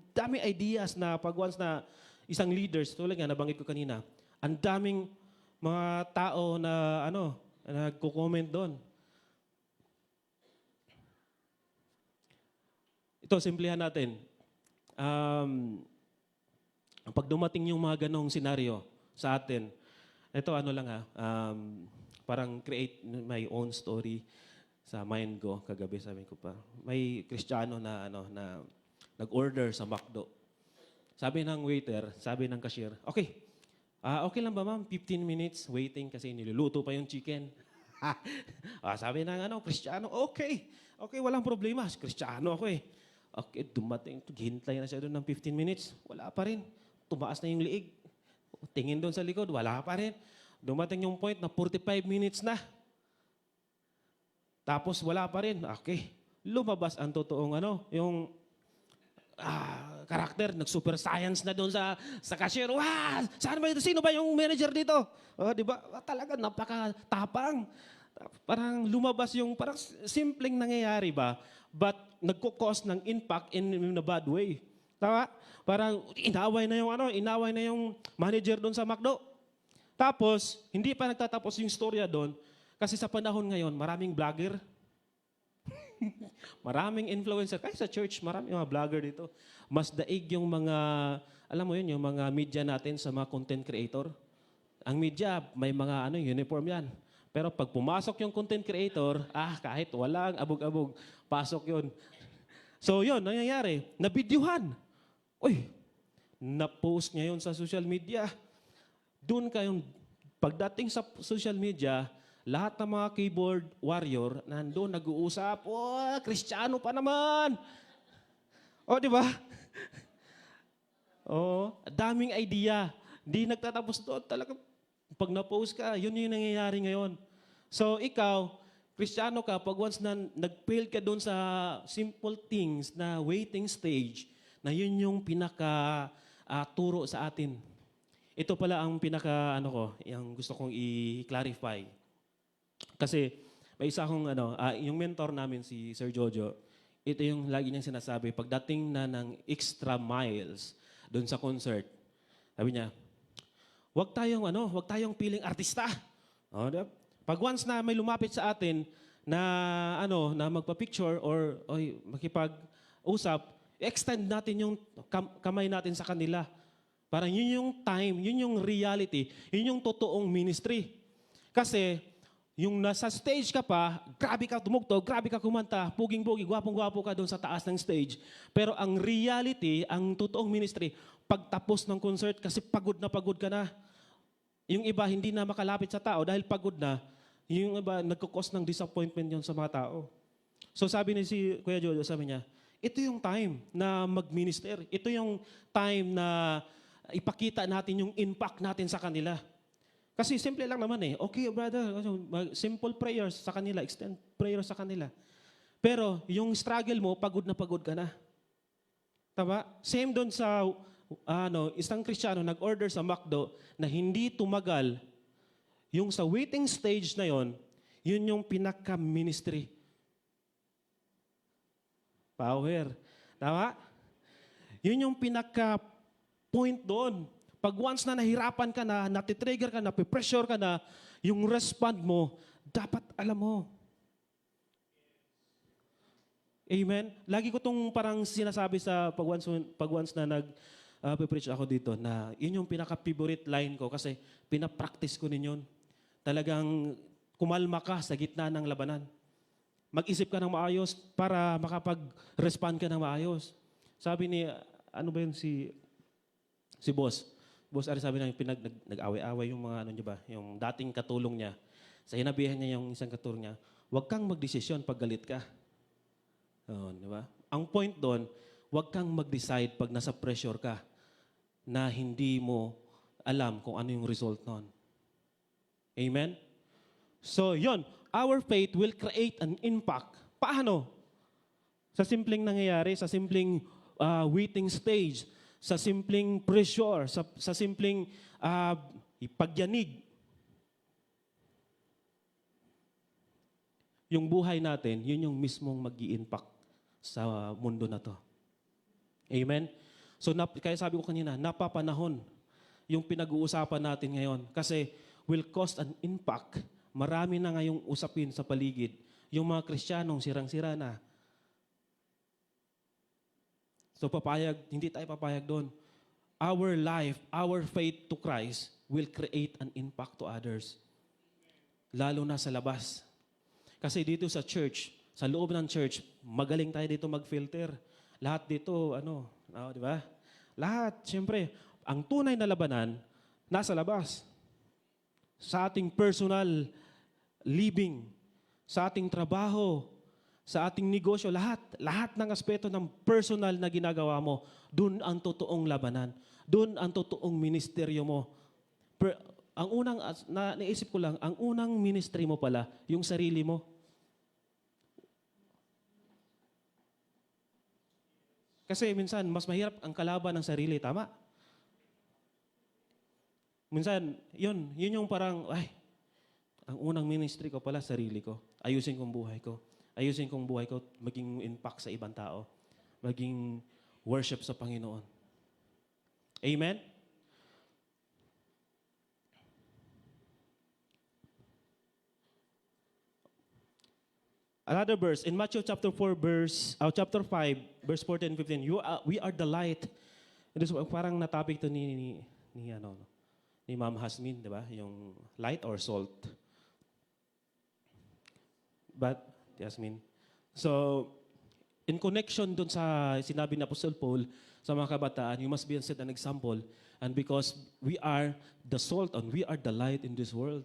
ideas na pag once na isang leaders, tulad nga, nabanggit ko kanina, ang daming mga tao na, nagko-comment doon. Ito, simplihan natin. Pag dumating yung mga ganong senaryo sa atin, ito parang create my own story sa mind ko. Kagabi sabi ko pa, may Kristiyano na nag-order sa McDo. Sabi ng waiter, sabi ng cashier, okay lang ba ma'am? 15 minutes waiting kasi niluluto pa yung chicken. Sabi ng Kristiyano, okay, walang problema. Kristiyano ako eh. Okay, dumating, hintay na siya doon ng 15 minutes. Wala pa rin. Tumaas na yung liig. Tingin doon sa likod, wala pa rin. Dumating yung point na 45 minutes na. Tapos wala pa rin. Okay. Lumabas ang totoong yung karakter, nag-super science na doon sa cashier. Sino ba yung manager dito? Di ba? Talaga, napaka-tapang. Parang lumabas yung, parang simpleng nangyayari ba? But nagkukos ng impact in a bad way. Tama? Parang inaway na yung manager doon sa McDo. Tapos, hindi pa nagtatapos yung storya doon kasi sa panahon ngayon, maraming vlogger. Maraming influencer. Kahit sa church, maraming mga vlogger dito. Mas daig yung mga, yung mga media natin sa mga content creator. Ang media, may mga uniform yan. Pero pag pumasok yung content creator, kahit walang abog-abog, pasok yun. So yun, nangyayari, nabidyuhan. Na-post niya yun sa social media. Doon kayong, pagdating sa social media, lahat ng mga keyboard warrior, nandun, nag-uusap, Kristiyano pa naman. Di ba? Daming idea. Di nagtatapos doon. Talaga, pag na-post ka, yun yung nangyayari ngayon. So, ikaw, Kristiyano ka, pag once na nag-fail ka doon sa simple things na waiting stage, na yun yung pinaka-turo sa atin. Ito pala ang yung gusto kong i-clarify. Kasi, may isa akong, yung mentor namin, si Sir Jojo, ito yung lagi niyang sinasabi, pagdating na ng extra miles doon sa concert, sabi niya, wag tayong piling artista. Diba? Pag once na may lumapit sa atin na na magpa-picture or makipag-usap, extend natin yung kamay natin sa kanila. Parang yun yung time, yun yung reality, yun yung totoong ministry. Kasi yung nasa stage ka pa, grabe ka tumugtog, grabe ka kumanta, puging-pugi, gwapong-gwapo ka doon sa taas ng stage. Pero ang reality, ang totoong ministry, pagtapos ng concert kasi pagod ka na. Yung iba hindi na makalapit sa tao dahil pagod na. Yung iba nagkukos ng disappointment yun sa mga tao. So sabi ni si Kuya Jojo, sabi niya, ito yung time na mag-minister. Ito yung time na ipakita natin yung impact natin sa kanila. Kasi simple lang naman okay brother, simple prayers sa kanila, extend prayers sa kanila. Pero yung struggle mo, pagod ka na. Tama? Same doon sa isang Kristiyano nag-order sa McDo na hindi tumagal, yung sa waiting stage na yon, yun yung pinaka-ministry. Power. Tama? Yun yung pinaka-point doon. Pag once na nahirapan ka na, natitrigger ka na, pressure ka na, yung respond mo, dapat alam mo. Amen? Lagi ko itong parang sinasabi sa pag once na nag-preach ako dito na yun yung pinaka-favorite line ko kasi pinapractice ko ninyon. Talagang kumalma ka sa gitna ng labanan. Mag-isip ka ng maayos para makapag-respond ka ng maayos. Sabi ni, ano ba yun si boss? Boss Ari sabi na nag-away-away yung mga ano niya ba, yung dating katulong niya. Sa hinabihan niya yung isang katulong niya, huwag kang magdesisyon pag galit ka. Di ba? Ang point doon, huwag kang mag-decide pag nasa pressure ka na hindi mo alam kung ano yung result noon. Amen? So, yon, our faith will create an impact. Paano? Sa simpleng nangyayari, sa simpleng waiting stage, sa simpleng pressure, sa simpleng pagyanig. Yung buhay natin, yun yung mismong mag-i-impact sa mundo na to. Amen? So, kaya sabi ko kanina, napapanahon yung pinag-uusapan natin ngayon kasi will cause an impact. Marami na ngayong usapin sa paligid. Yung mga Kristiyanong sirang-sira na. So, hindi tayo papayag doon. Our life, our faith to Christ will create an impact to others. Lalo na sa labas. Kasi dito sa church, sa loob ng church, magaling tayo dito mag-filter. Lahat dito, di ba? Lahat, siyempre, ang tunay na labanan, nasa labas. Sa ating personal living, sa ating trabaho, sa ating negosyo, lahat ng aspeto ng personal na ginagawa mo, dun ang totoong labanan. Dun ang totoong ministeryo mo. Ang unang, naisip ko lang, ang unang ministry mo pala, yung sarili mo. Kasi minsan, mas mahirap ang kalaban ng sarili, tama? Minsan, yun yung parang, ang unang ministry ko pala, sarili ko. Ayusin kong buhay ko. Ayusin kong buhay ko, maging impact sa ibang tao. Maging worship sa Panginoon. Amen? Another verse, in Matthew chapter 5, verse 14 and 15, we are the light. This, parang na-topic to ni Ma'am Hasmin, di ba? Yung light or salt. But, Yasmin. So, in connection dun sa sinabi ni Apostle Paul sa mga kabataan, you must be set an example. And because we are the salt and we are the light in this world.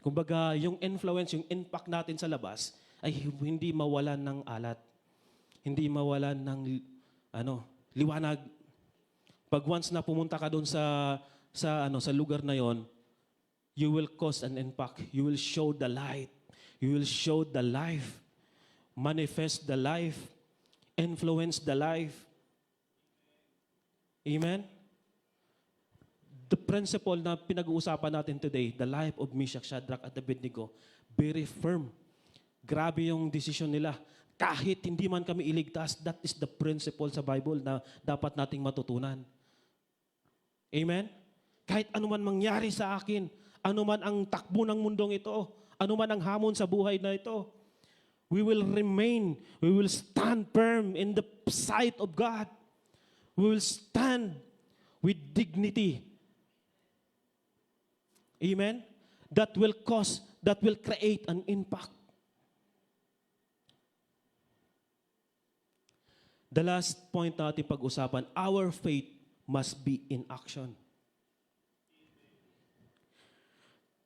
Kumbaga, yung influence, yung impact natin sa labas, ay hindi mawalan ng alat. Hindi mawalan ng liwanag. Pag once na pumunta ka doon sa lugar na yon, you will cause an impact. You will show the light. You will show the life. Manifest the life. Influence the life. Amen? The principle na pinag-uusapan natin today, the life of Meshach, Shadrach, at Abednego, very firm. Grabe yung decision nila. Kahit hindi man kami iligtas, that is the principle sa Bible na dapat nating matutunan. Amen? Kahit anuman mangyari sa akin, anuman ang takbo ng mundong ito, anuman ang hamon sa buhay na ito, we will stand firm in the sight of God. We will stand with dignity. Amen? That will create an impact. The last point natin pag-usapan, our faith must be in action.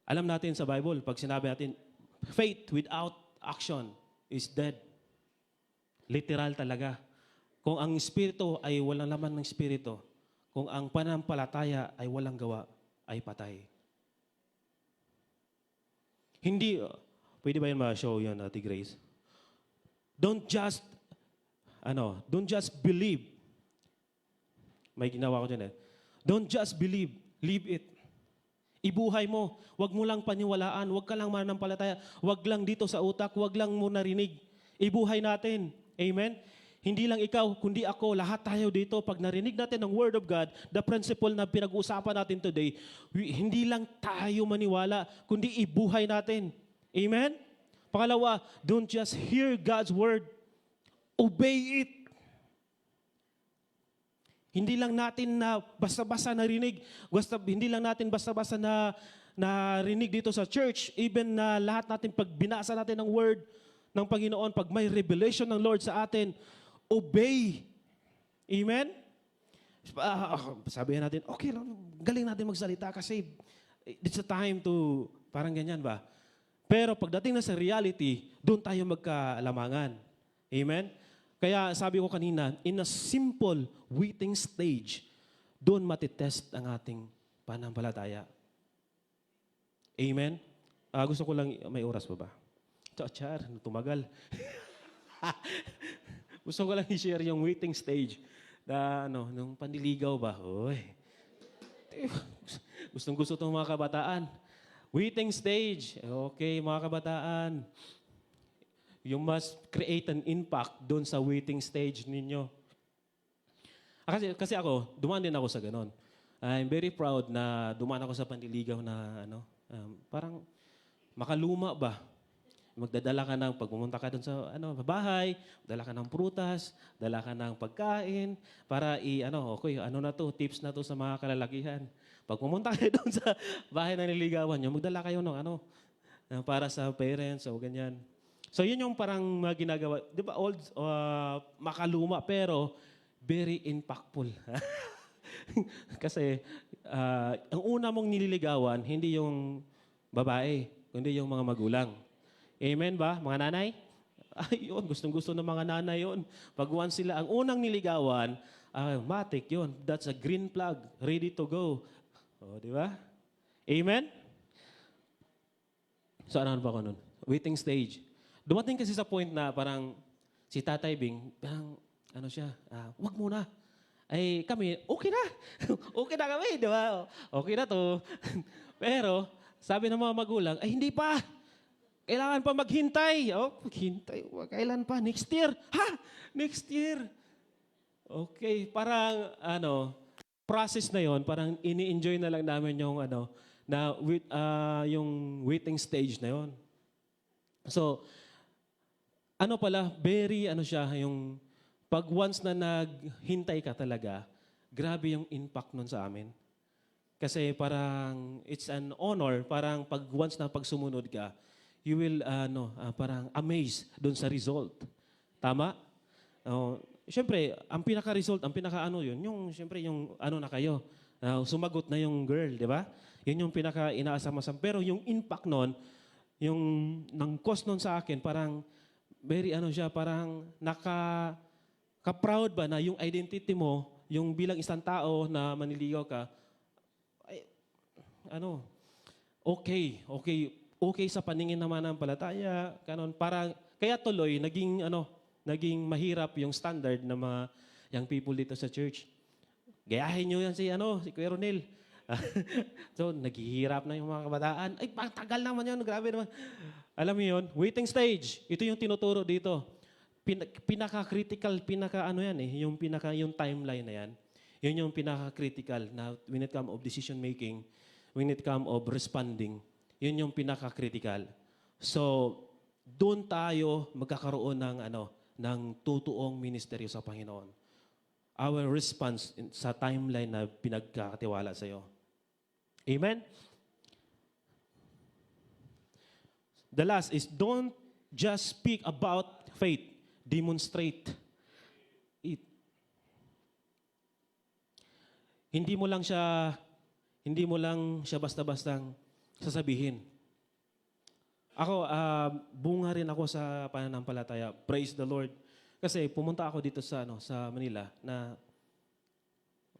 Alam natin sa Bible, pag sinabi natin, faith without action is dead. Literal talaga. Kung ang espiritu ay walang laman ng espiritu, kung ang pananampalataya ay walang gawa, ay patay. Hindi, pwede ba yun ma-show yun, Ate Grace? Don't just believe. May ginawa ko dyan eh. Don't just believe, live it. Ibuhay mo. Huwag mo lang paniwalaan. Huwag ka lang mananampalataya. Huwag lang dito sa utak. Huwag lang mo narinig. Ibuhay natin. Amen? Hindi lang ikaw, kundi ako, lahat tayo dito. Pag narinig natin ang Word of God, the principle na pinag-uusapan natin today, hindi lang tayo maniwala, kundi ibuhay natin. Amen? Pangalawa, don't just hear God's Word Obey it. Hindi lang natin na basta-basta narinig, hindi lang natin basta-basta na narinig dito sa church, even na lahat natin pag binasa natin ng word ng Panginoon, pag may revelation ng Lord sa atin, obey. Amen? Sabihin natin, okay lang, galing natin magsalita kasi it's a time to, parang ganyan ba? Pero pagdating na sa reality, doon tayo magkaalamangan. Amen? Kaya sabi ko kanina, in a simple waiting stage, doon matitest ang ating pananampalataya. Amen? Gusto ko lang, may oras pa ba? Char, tumagal. Gusto ko lang i-share yung waiting stage na nung panliligaw ba? Oy. Gustong-gusto itong mga kabataan. Waiting stage. Okay, mga kabataan. You must create an impact doon sa waiting stage ninyo. Kasi ako, dumaan din ako sa ganon. I'm very proud na dumaan ako sa panliligaw na parang makaluma ba? Magdadala ka ng, pag pumunta ka doon sa bahay, dala ka ng prutas, dala ka ng pagkain, para okay, na to, tips na to sa mga kalalakihan. Pag pumunta kayo doon sa bahay na niligawan nyo, magdala kayo ng para sa parents o ganyan. So yun yung parang mga ginagawa, di ba makaluma pero very impactful. Kasi ang una mong nililigawan, hindi yung babae, kundi yung mga magulang. Amen ba, mga nanay? Yun, gustong-gusto ng mga nanay yun. Pag once sila, ang unang niligawan, matik yun. That's a green flag, ready to go. O, di ba? Amen? So, ano ba ko nun? Waiting stage. Dumating kasi sa point na parang si Tatay Bing, parang wag muna. Ay kami, okay na. Okay na kami, di ba? Okay na to. Pero, sabi ng mga magulang, ay hindi pa. Kailangan pa maghintay. Maghintay. Kailan pa? Next year. Ha? Next year. Okay, parang process na yon, parang ini-enjoy na lang namin yung yung waiting stage na yon. So, very yung pag once na naghintay ka talaga, grabe yung impact nun sa amin. Kasi parang it's an honor, parang pag once na pagsumunod ka, you will parang amazed dun sa result. Tama? Siyempre, ang pinaka-result, yung siyempre yung na kayo, sumagot na yung girl, di ba? Yun yung pinaka-inaasam-asam. Pero yung impact nun, yung nang cost nun sa akin, parang very parang ka-proud ba na yung identity mo, yung bilang isang tao na maniligaw ka, ay, okay sa paningin naman ng palataya, kanon, parang, kaya tuloy, naging mahirap yung standard ng mga young people dito sa church. Gayahin nyo yan si Kuya Ronel. So, naghihirap na yung mga kabataan. Ay, tagal naman yun, grabe naman. Alam mo yun, waiting stage. Ito yung tinuturo dito. Pinaka-critical, yung timeline na yan. Yun yung pinaka-critical na when it comes of decision making, when it comes of responding, yun yung pinaka-critical. So, doon tayo magkakaroon ng tutuong ministeryo sa Panginoon. Our response sa timeline na pinagkakatiwala sa iyo. Amen? The last is, don't just speak about faith. Demonstrate it. Hindi mo lang siya basta-bastang sasabihin. Ako, bunga rin ako sa pananampalataya. Praise the Lord. Kasi pumunta ako dito sa Manila na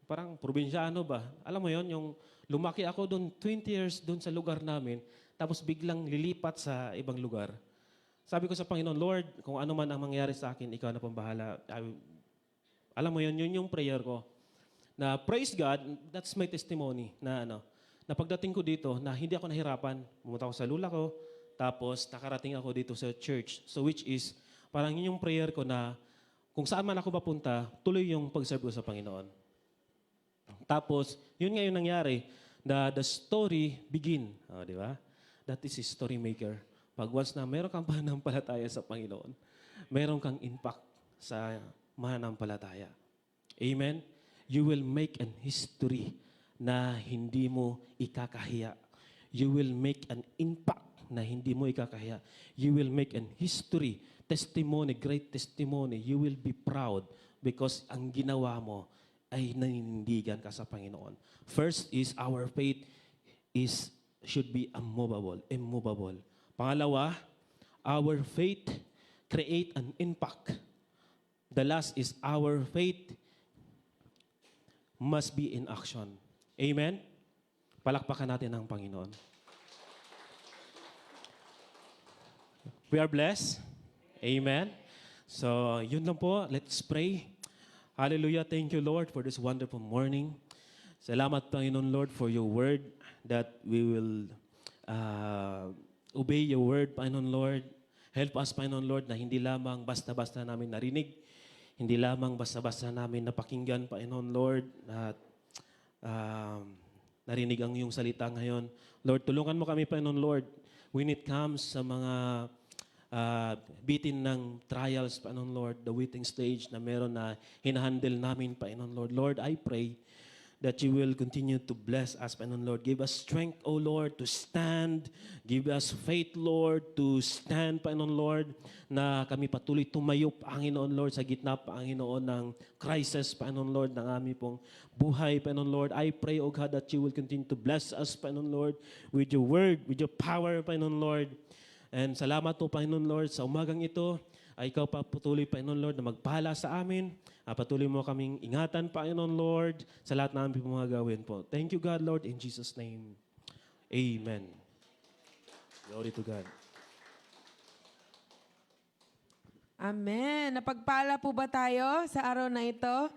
parang probinsyano ba? Alam mo yon, yung lumaki ako doon 20 years doon sa lugar namin, tapos biglang lilipat sa ibang lugar. Sabi ko sa Panginoon, Lord, kung ano man ang mangyari sa akin, ikaw na pambahala. Alam mo yun yung prayer ko. Na praise God, that's my testimony na na pagdating ko dito, na hindi ako nahirapan. Pumunta ako sa lula ko, tapos nakarating ako dito sa church. So which is, parang yun yung prayer ko na kung saan man ako papunta, tuloy yung pag-serve ko sa Panginoon. Tapos, yun nga yung nangyari, the story begin. Di ba? That is a story maker. Pag once na meron kang pananampalataya sa Panginoon, meron kang impact. sa mananampalataya. Amen? You will make an history na hindi mo ikakahiya. You will make an impact na hindi mo ikakahiya. You will make an history, testimony, great testimony. You will be proud because ang ginawa mo ay naninindigan ka sa Panginoon. First is our faith should be immovable. Pangalawa, our faith create an impact. The last is our faith must be in action. Amen? Palakpakan natin ang Panginoon. We are blessed. Amen? So, yun lang po. Let's pray. Hallelujah. Thank you, Lord, for this wonderful morning. Salamat, Panginoon, Lord, for your word that we will obey your word, Panginoon, Lord. Help us, Panginoon, Lord, na hindi lamang basta-basta namin narinig, hindi lamang basta-basta namin napakinggan, Panginoon, Lord, at narinig ang iyong salita ngayon. Lord, tulungan mo kami, Panginoon, Lord, when it comes sa mga bitin ng trials, Panginoon, Lord, the waiting stage na meron na hinahandle namin, Panginoon, Lord. Lord, I pray that you will continue to bless us, Panginoon, Lord. Give us strength, O Lord, to stand. Give us faith, Lord, to stand, Panginoon, Lord, na kami patuloy tumayo, Panginoon, Lord, sa gitna, Panginoon, ng crisis, Panginoon, Lord, ng aming pong buhay, Panginoon, Lord. I pray, O God, that you will continue to bless us, Panginoon, Lord, with your word, with your power, Panginoon, Lord. And salamat po, Panginoon, Lord, sa umagang ito, ay ikaw pa patuloy, Panginoon, Lord, na magpala sa amin. Patuloy mo kaming ingatan, Panginoon, Lord, sa lahat na aming mga gawin po. Thank you, God, Lord, in Jesus' name. Amen. Glory to God. Amen. Napagpala po ba tayo sa araw na ito?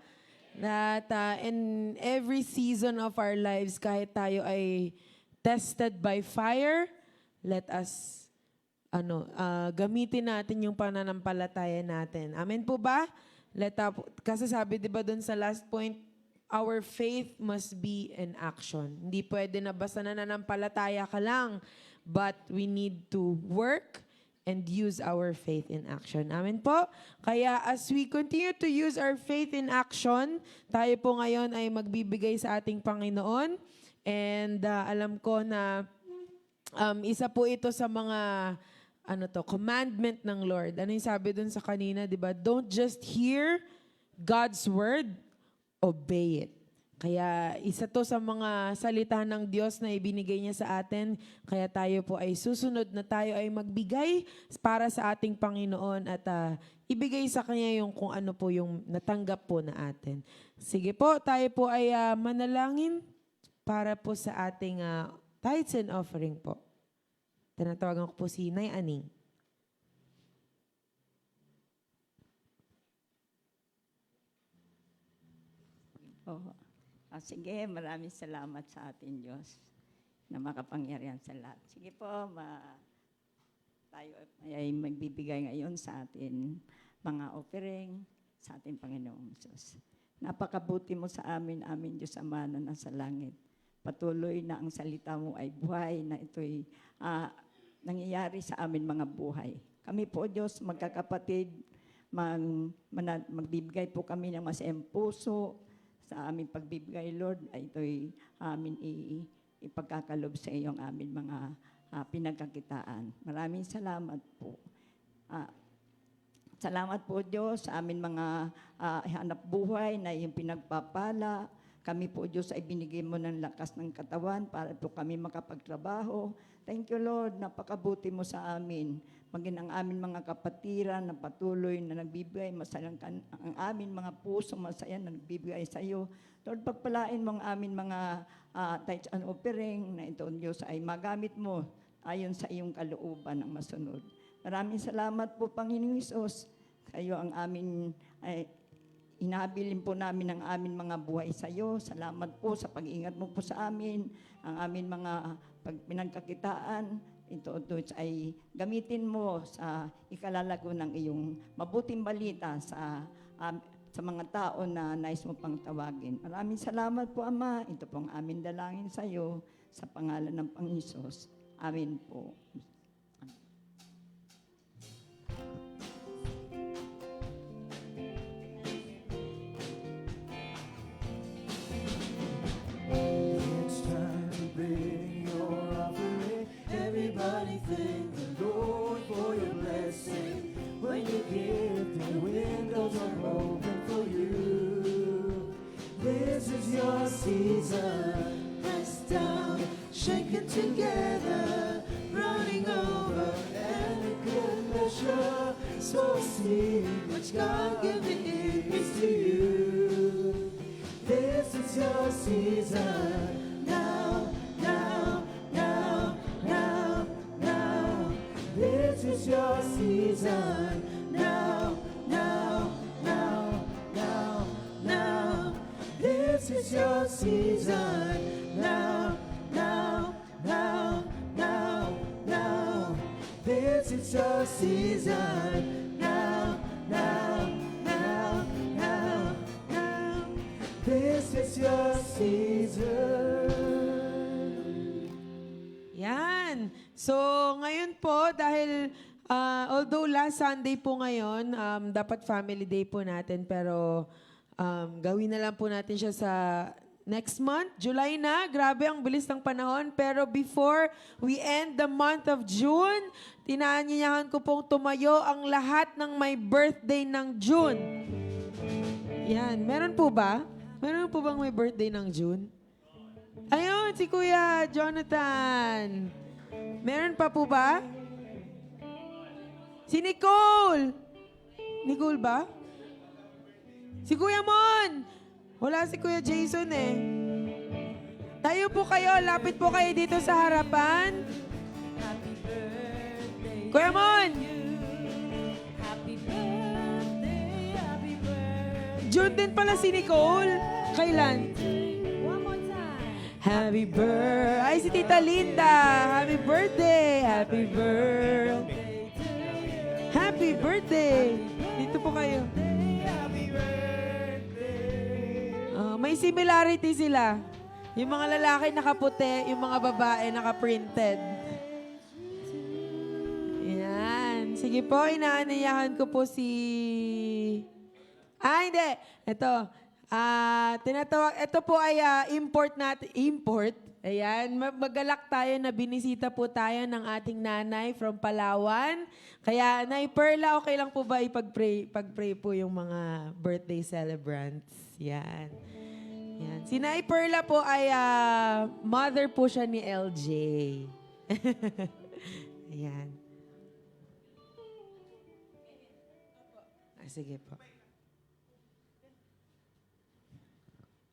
That in every season of our lives, kahit tayo ay tested by fire, let us gamitin natin yung pananampalataya natin. Amen po ba? Kasi sabi, di ba dun sa last point, our faith must be in action. Hindi pwede na basta nananampalataya ka lang, but we need to work and use our faith in action. Amen po? Kaya as we continue to use our faith in action, tayo po ngayon ay magbibigay sa ating Panginoon. And alam ko na isa po ito sa mga commandment ng Lord. Ano yung sabi dun sa kanina, di ba? Don't just hear God's word, obey it. Kaya isa to sa mga salita ng Diyos na ibinigay niya sa atin. Kaya tayo po ay susunod na tayo ay magbigay para sa ating Panginoon at ibigay sa Kanya yung kung ano po yung natanggap po na atin. Sige po, tayo po ay manalangin para po sa ating tithes and offering po. Tinatawagan ko po si Nay Aning. Sige, maraming salamat sa ating Diyos na makapangyarihan sa lahat. Sige po, tayo ay magbibigay ngayon sa atin mga offering sa ating Panginoong Diyos. Napakabuti mo sa amin, aming Diyos Ama na nasa langit. Patuloy na ang salita mo ay buhay, na ito'y nangyayari sa amin mga buhay. Kami po, Diyos, magkakapatid, magbibigay po kami ng masayang puso sa aming pagbibigay, Lord, ay ito'y amin ipagkakalob sa iyo ang aming mga pinagkakitaan. Maraming salamat po. Salamat po, Diyos, sa amin mga hanap buhay na iyong pinagpapala. Kami po, Diyos, ay binigay mo ng lakas ng katawan para po kami makapagtrabaho. Thank you, Lord, napakabuti mo sa amin. Maging ang amin mga kapatiran na patuloy na nagbibigay, masayang ang amin mga puso masaya na nagbibigay sa iyo. Lord, pagpalain mo ang amin mga tithes and offering na ito, Diyos, ay magamit mo ayon sa iyong kalooban ng masunod. Maraming salamat po, Panginoong Hesus. Kayo ang amin ay inabilin po namin ang amin mga buhay sa iyo. Salamat po sa pag-ingat mo po sa amin, ang amin mga pinagkakitaan. Ito ay gamitin mo sa ikalalago ng iyong mabuting balita sa mga tao na nais mo pang tawagin. Maraming salamat po, Ama. Ito pong amin dalangin sa iyo sa pangalan ng Panginoon. Amen po. pressed down, shaken together, running over, and good measure, so sweet, which God given increase to you. This is your season, now, now, now, now, now. This is your season, now, now, now, now, now. This is your season, now, now, now, now, now. This is your season, now, now, now, now, now. This is your season. Yan. So, ngayon po, dahil although last Sunday po ngayon, dapat family day po natin, pero gawin na lang po natin siya sa next month, July na. Grabe, ang bilis ng panahon. Pero before we end the month of June, tinaanyayahan ko pong tumayo ang lahat ng may birthday ng June. Yan. Meron po ba? Meron po bang may birthday ng June? Ayun, si Kuya Jonathan. Meron pa po ba? Si Nicole. Nicole ba? Si Kuya Mon. Wala si Kuya Jason eh. Tayo po kayo. Lapit po kayo dito sa harapan. Happy birthday. Kuya Mon. Happy birthday. Happy birthday. June din pala si Nicole. Kailan? One more time. Happy birthday. Ay, si Tita Linda. Happy birthday. Happy birthday. Happy birthday. Dito po kayo. May similarity sila. Yung mga lalaki nakaputi, yung mga babae nakaprinted. Yan. Sige po, inaanayahan ko po si... hindi. Ito. Ito po ay import natin. Import. Ayan. Magalak tayo na binisita po tayo ng ating nanay from Palawan. Kaya, Nay Perla, okay lang po ba pag-pray po yung mga birthday celebrants? Yan. Yan. Si Nay Perla po ay mother po siya ni LJ. Ayan. Sige po.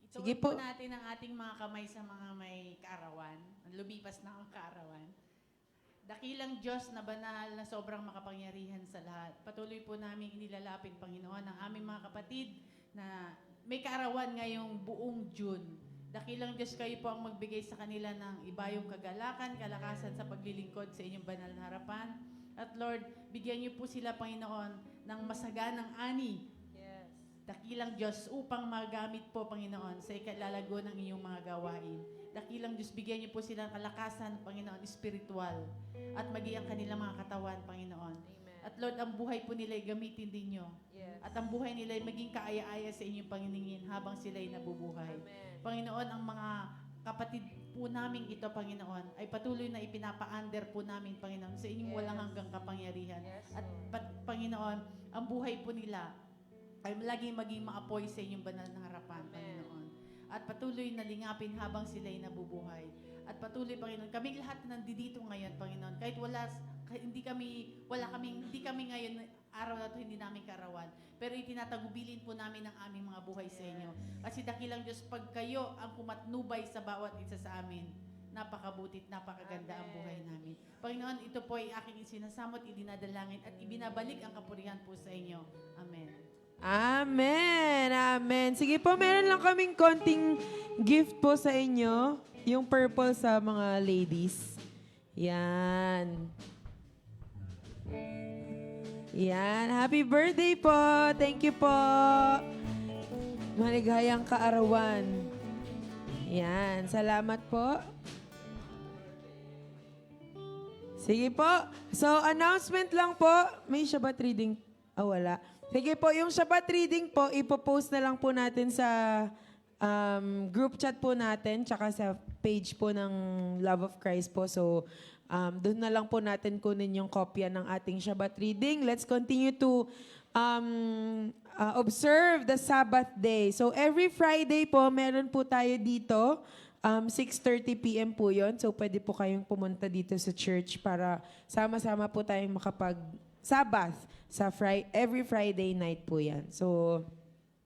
Sige Ituon po. po natin ang ating mga kamay sa mga may kaarawan. Lumipas na ang kaarawan. Dakilang Diyos na banal na sobrang makapangyarihan sa lahat. Patuloy po namin inilalapit, Panginoon, ang aming mga kapatid na may kaarawan ngayong buong June. Dakilang Diyos, kayo po ang magbigay sa kanila ng ibayong kagalakan, kalakasan sa paglilingkod sa inyong banal na harapan. At Lord, bigyan niyo po sila, Panginoon, ng masaganang ani. Yes. Dakilang Diyos, upang magamit po, Panginoon, sa ikalalago ng inyong mga gawain. Dakilang Diyos, bigyan niyo po sila ng kalakasan, Panginoon, spiritual. At maging ang kanilang mga katawan, Panginoon. At Lord, ang buhay po nila ay gamitin din nyo. Yes. At ang buhay nila ay maging kaaya-aya sa inyong Panginoon habang sila ay nabubuhay. Amen. Panginoon, ang mga kapatid po namin ito, Panginoon, ay patuloy na ipinapa-under po namin, Panginoon, sa inyong walang hanggang kapangyarihan. Yes, at Panginoon, ang buhay po nila ay laging maging maapoy sa inyong banal na harapan, Panginoon. At patuloy na lingapin habang sila ay nabubuhay. At patuloy, Panginoon, kami lahat nandito ngayon, Panginoon, kahit hindi kami ngayon araw na ito, hindi namin kaarawan. Pero itinatagubilin po namin ang aming mga buhay sa inyo. Kasi dakilang Diyos, pag kayo ang kumatnubay sa bawat isa sa amin, napakabutit, napakaganda ang buhay namin. Panginoon, ito po ay aking isinasamot, idinadalangin, at ibinabalik ang kapurihan po sa inyo. Amen. Amen. Amen. Sige po, meron lang kaming konting gift po sa inyo. Yung purple sa mga ladies. Yan. Yan. Happy birthday po. Thank you po. Maligayang kaarawan. Yan. Salamat po. Sige po. So, announcement lang po. May Shabbat reading. Wala. Sige po, yung Shabbat reading po, ipopost na lang po natin sa group chat po natin, tsaka sa page po ng Love of Christ po. So, doon na lang po natin kunin yung kopya ng ating Shabbat reading. Let's continue to observe the Sabbath day. So every Friday po, meron po tayo dito. 6:30 p.m. po yon. So pwede po kayong pumunta dito sa church para sama-sama po tayong makapag-Sabbath sa every Friday night po yan. So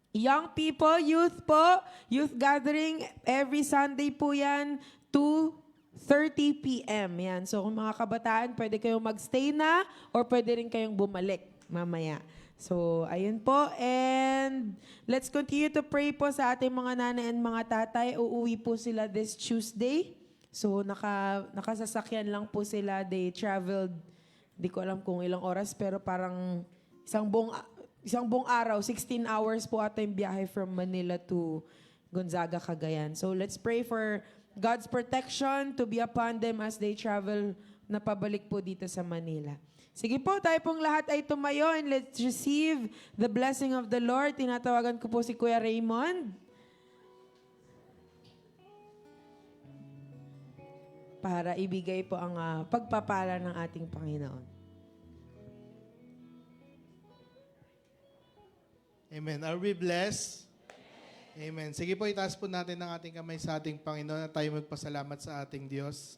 young people, youth po, youth gathering, every Sunday po yan, 2:30 p.m. Yan. So kung mga kabataan, pwede kayong magstay na or pwede rin kayong bumalik mamaya. So, ayun po. And let's continue to pray po sa ating mga nanay and mga tatay. Uuwi po sila this Tuesday. So, nakasasakyan lang po sila. They traveled, di ko alam kung ilang oras, pero parang isang buong araw, 16 hours po ata yung biyahe from Manila to Gonzaga, Cagayan. So, let's pray for God's protection to be upon them as they travel na pabalik po dito sa Manila. Sige po, tayo pong lahat ay tumayo and let's receive the blessing of the Lord. Tinatawagan ko po si Kuya Raymond para ibigay po ang pagpapala ng ating Panginoon. Amen. Are we blessed? Amen. Sige po, itaas po natin ang ating kamay sa ating Panginoon at tayo magpasalamat sa ating Diyos.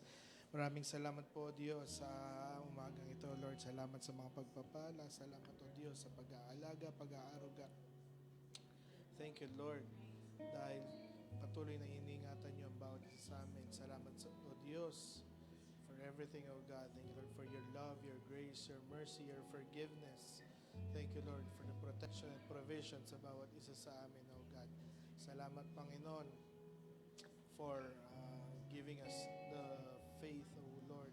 Maraming salamat po, Diyos, sa umagang ito, Lord. Salamat sa mga pagpapala. Salamat, O Diyos, sa pag-aalaga, pag-aaruga. Thank you, Lord, dahil patuloy na iningatan niyo ang bawat isa sa amin. Salamat, O Diyos, for everything, O God. Thank you, Lord, for your love, your grace, your mercy, your forgiveness. Thank you, Lord, for the protection and provision sa bawat isa sa amin, O God. Salamat, Panginoon, for giving us the faith, O Lord.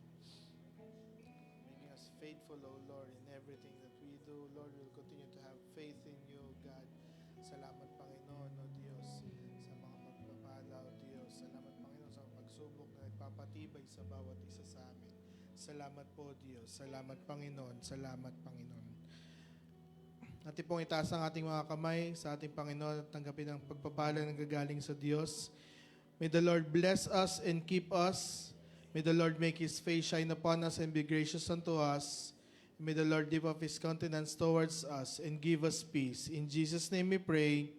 Making us faithful, O Lord, in everything that we do. Lord, we'll continue to have faith in you, O God. Salamat, Panginoon, O Diyos, sa mga pagpapala, O Diyos. Salamat, Panginoon, sa pagsubok na nagpapatibay sa bawat isa sa amin. Salamat po, Diyos. Salamat, Panginoon. Salamat, Panginoon. Natin pong itaas ang ating mga kamay sa ating Panginoon at tanggapin ang pagpapala ng gagaling sa Diyos. May the Lord bless us and keep us. May the Lord make His face shine upon us and be gracious unto us. May the Lord lift up His countenance towards us and give us peace. In Jesus' name we pray.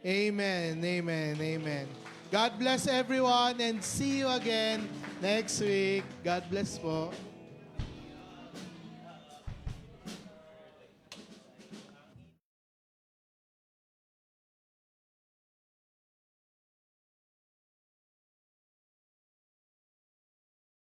Amen, amen, amen. God bless everyone and see you again next week. God bless po.